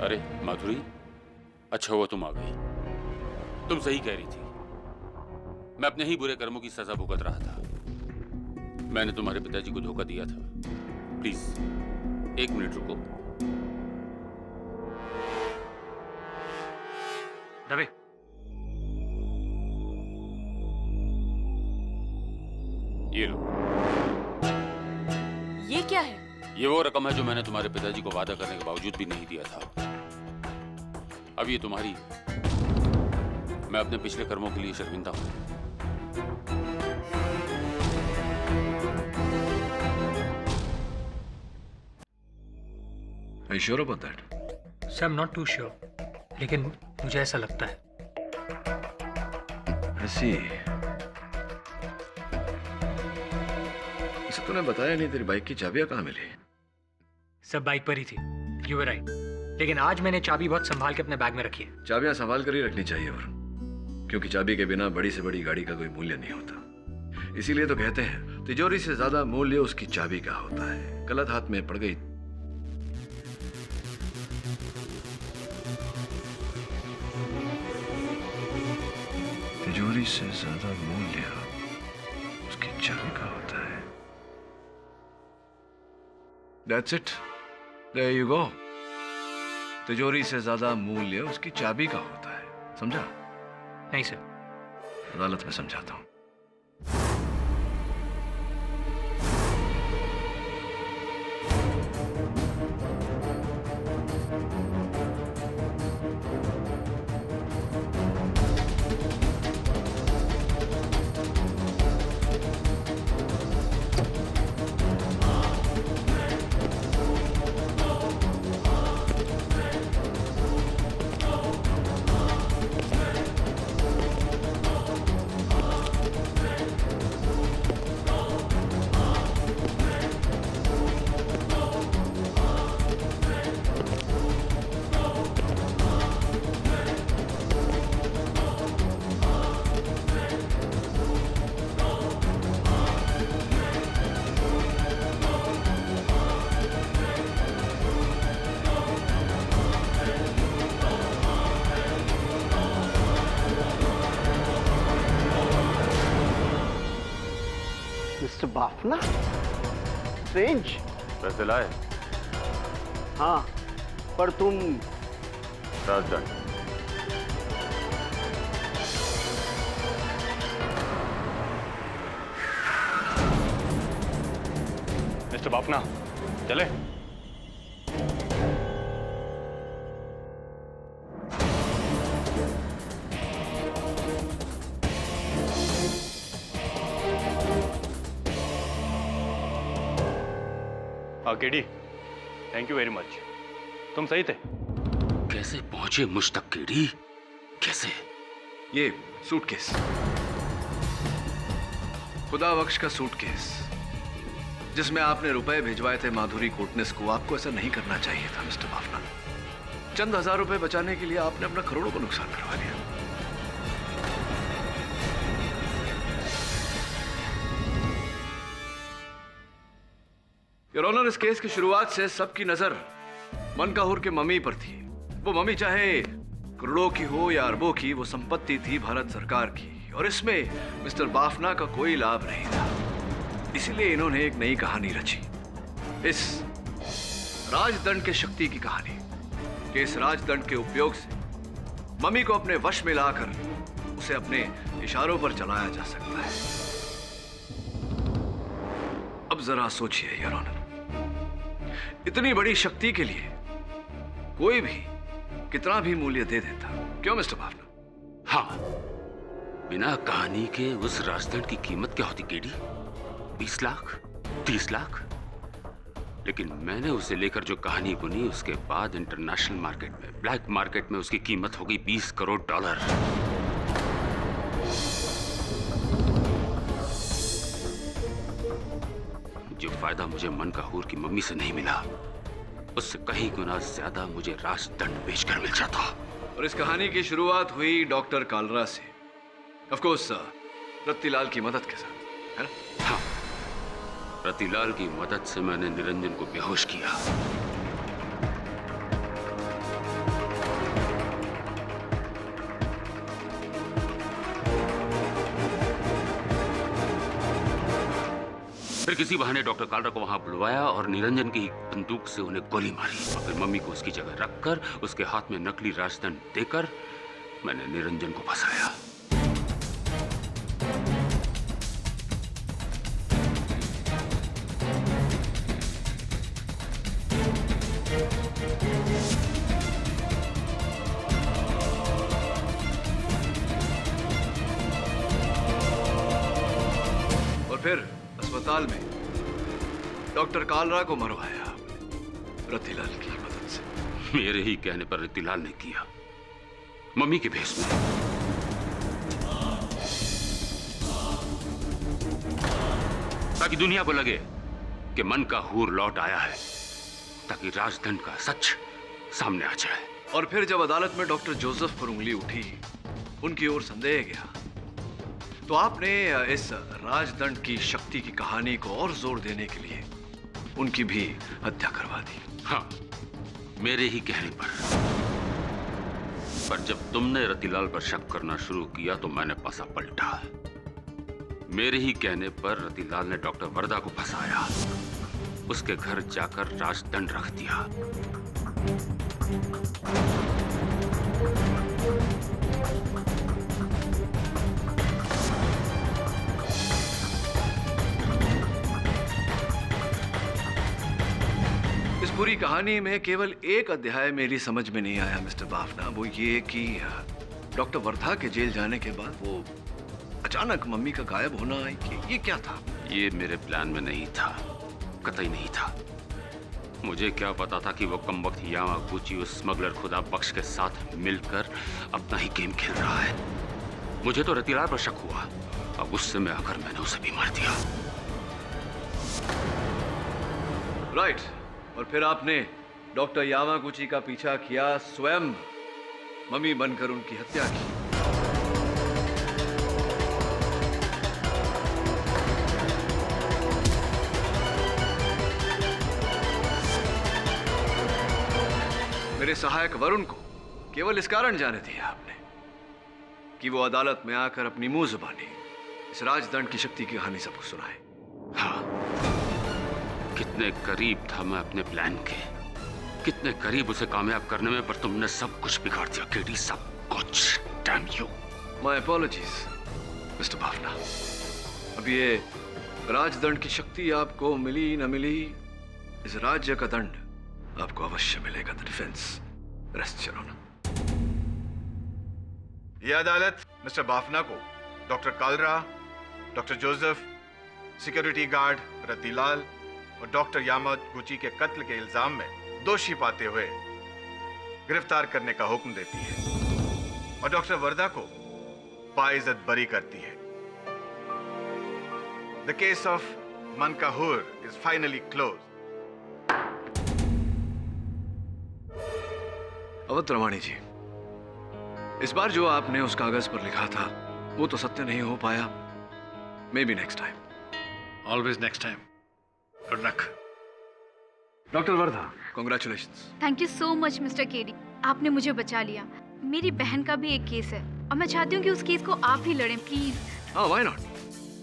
अरे माधुरी, अच्छा हुआ तुम आ गई। तुम सही कह रही थी, मैं अपने ही बुरे कर्मों की सजा भुगत रहा था। मैंने तुम्हारे पिताजी को धोखा दिया था। प्लीज एक मिनट रुको। दबे। ये लो। ये क्या है? ये वो रकम है जो मैंने तुम्हारे पिताजी को वादा करने के बावजूद भी नहीं दिया था। अब ये तुम्हारी है। मैं अपने पिछले कर्मों के लिए शर्मिंदा हूं। Are you sure about that? Sir, I'm not too sure, लेकिन मुझे ऐसा लगता है। ऐसी इसे तूने बताया नहीं, तेरी बाइक की चाबियां कहाँ मिली? सब बाइक पर ही थी। You were right, लेकिन आज मैंने चाबी बहुत संभाल के अपने बैग में रखी है। चाबियां संभाल कर ही रखनी चाहिए वरुण, क्योंकि चाबी के बिना बड़ी से बड़ी गाड़ी का कोई मूल्य नहीं होता। इसीलिए तो कहते हैं तिजोरी से ज्यादा मूल्य उसकी चाबी का होता है। गलत हाथ में पड़ गई तिजोरी से ज्यादा मूल्य उसकी चाबी का होता है। That's it. There you go. तिजोरी से ज्यादा मूल्य उसकी चाबी का होता है, समझा? नहीं सर। अदालत में समझाता हूं। Mister Bafna, strange. पैसे लाए? हाँ, पर तुम राजदंड। मिस्टर बाफना, चले? हाँ KD, thank you very much. तुम सही थे। कैसे पहुंचे मुझ तक केडी? कैसे? ये सूटकेस, खुदा बख्श का सूटकेस, जिसमें आपने रुपए भिजवाए थे माधुरी कोटनेस को। आपको ऐसा नहीं करना चाहिए था मिस्टर बाफना। चंद हजार रुपए बचाने के लिए आपने अपना करोड़ों को नुकसान करवा लिया। योर ऑनर, इस केस की शुरुआत से सबकी नजर मनकाहूर के मम्मी पर थी। वो मम्मी चाहे करोड़ों की हो या अरबों की, वो संपत्ति थी भारत सरकार की, और इसमें मिस्टर बाफना का कोई लाभ नहीं था। इसीलिए इन्होंने एक नई कहानी रची, इस राजदंड के शक्ति की कहानी, कि इस राजदंड के उपयोग से मम्मी को अपने वश में लाकर उसे अपने इशारों पर चलाया जा सकता है। अब जरा सोचिए योर ऑनर, इतनी बड़ी शक्ति के लिए कोई भी कितना भी मूल्य दे देता। क्यों मिस्टर बाफना? हाँ, बिना कहानी के उस राजदंड की कीमत क्या होती केडी? 20 लाख, 30 लाख? लेकिन मैंने उसे लेकर जो कहानी बुनी, उसके बाद इंटरनेशनल मार्केट में, ब्लैक मार्केट में उसकी कीमत हो गई $20 करोड़। जो फायदा मुझे मनकाहूर की मम्मी से नहीं मिला, उससे कहीं गुना ज्यादा मुझे राजदंड बेचकर मिल जाता। और इस कहानी की शुरुआत हुई डॉक्टर कालरा से, ऑफ कोर्स रत्तीलाल की मदद के साथ, है ना? हाँ, रतिलाल की मदद से मैंने निरंजन को बेहोश किया। फिर किसी बहाने डॉक्टर कालरा को वहां बुलवाया और निरंजन की बंदूक से उन्हें गोली मारी, और फिर मम्मी को उसकी जगह रखकर उसके हाथ में नकली राजदंड देकर मैंने निरंजन को फंसाया। और फिर अस्पताल में डॉक्टर कालरा को मरवाया रतिलाल की मदद से। मेरे ही कहने पर रतिलाल ने किया, मम्मी के भेष में। ताकि दुनिया को लगे कि मनकाहूर लौट आया है, ताकि राजदंड का सच सामने आ जाए। और फिर जब अदालत में डॉक्टर जोसेफ पर उंगली उठी, उनकी ओर संदेह गया, तो आपने इस राजदंड की शक्ति की कहानी को और जोर देने के लिए उनकी भी हत्या करवा दी। हाँ, मेरे ही कहने पर जब तुमने रतिलाल पर शक करना शुरू किया तो मैंने पासा पलटा। मेरे ही कहने पर रतिलाल ने डॉक्टर वरदा को फंसाया, उसके घर जाकर राजदंड रख दिया। इस पूरी कहानी में केवल एक अध्याय मेरी समझ में नहीं आया मिस्टर बाफना, वो ये कि डॉक्टर वर्धा के जेल जाने के बाद वो अचानक मम्मी का गायब होना, ये क्या था? ये मेरे प्लान में नहीं था, कतई नहीं था। मुझे क्या पता था कि वो कमबख्त यामागुची उस स्मगलर खुदा बख्श के साथ मिलकर अपना ही गेम खेल रहा है। मुझे तो रतिलाल पर शक हुआ, अब गुस्से में आकर मैंने उसे भी मार दिया। राइट, और फिर आपने डॉक्टर यामागुची का पीछा किया, स्वयं मम्मी बनकर उनकी हत्या की। मेरे सहायक वरुण को केवल इस कारण जाने दिया आपने कि वो अदालत में आकर अपनी मुंह जुबानी इस राजदंड की शक्ति की कहानी सबको सुनाए। हाँ, कितने करीब था मैं अपने प्लान के, कितने करीब उसे कामयाब करने में, पर तुमने सब कुछ बिगाड़ दिया केडी, सब कुछ। Damn you. My apologies mister Bafna. अब ये राजदंड की शक्ति आपको मिली न मिली, इस राज्य का दंड आपको अवश्य मिलेगा। The defence rest your honour. यह अदालत मिस्टर बाफना को doctor Kalra, doctor Joseph, security guard Ratilal और डॉक्टर यामागुची के कत्ल के इल्जाम में दोषी पाते हुए गिरफ्तार करने का हुक्म देती है और डॉक्टर वर्दा को बाइज्जत बरी करती है। The case of Mankahur is finally close. Awadh Rawani ji, इस बार जो आपने उस कागज पर लिखा था वो तो सत्य नहीं हो पाया। May be next time. Always next time. Good luck. Doctor Wardha, congratulations. Thank you so much mister KD, आपने मुझे बचा लिया। मेरी बहन का भी एक केस है और मैं चाहती हूँ कि उस केस को आप ही लड़ें प्लीज। हाँ, व्हाई नॉट।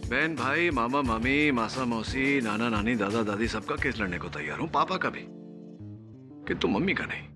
बहन भाई, मामा मामी, मासा मौसी, नाना नानी, दादा दादी सबका केस लड़ने को तैयार हूँ, पापा का भी, किंतु मम्मी का नहीं।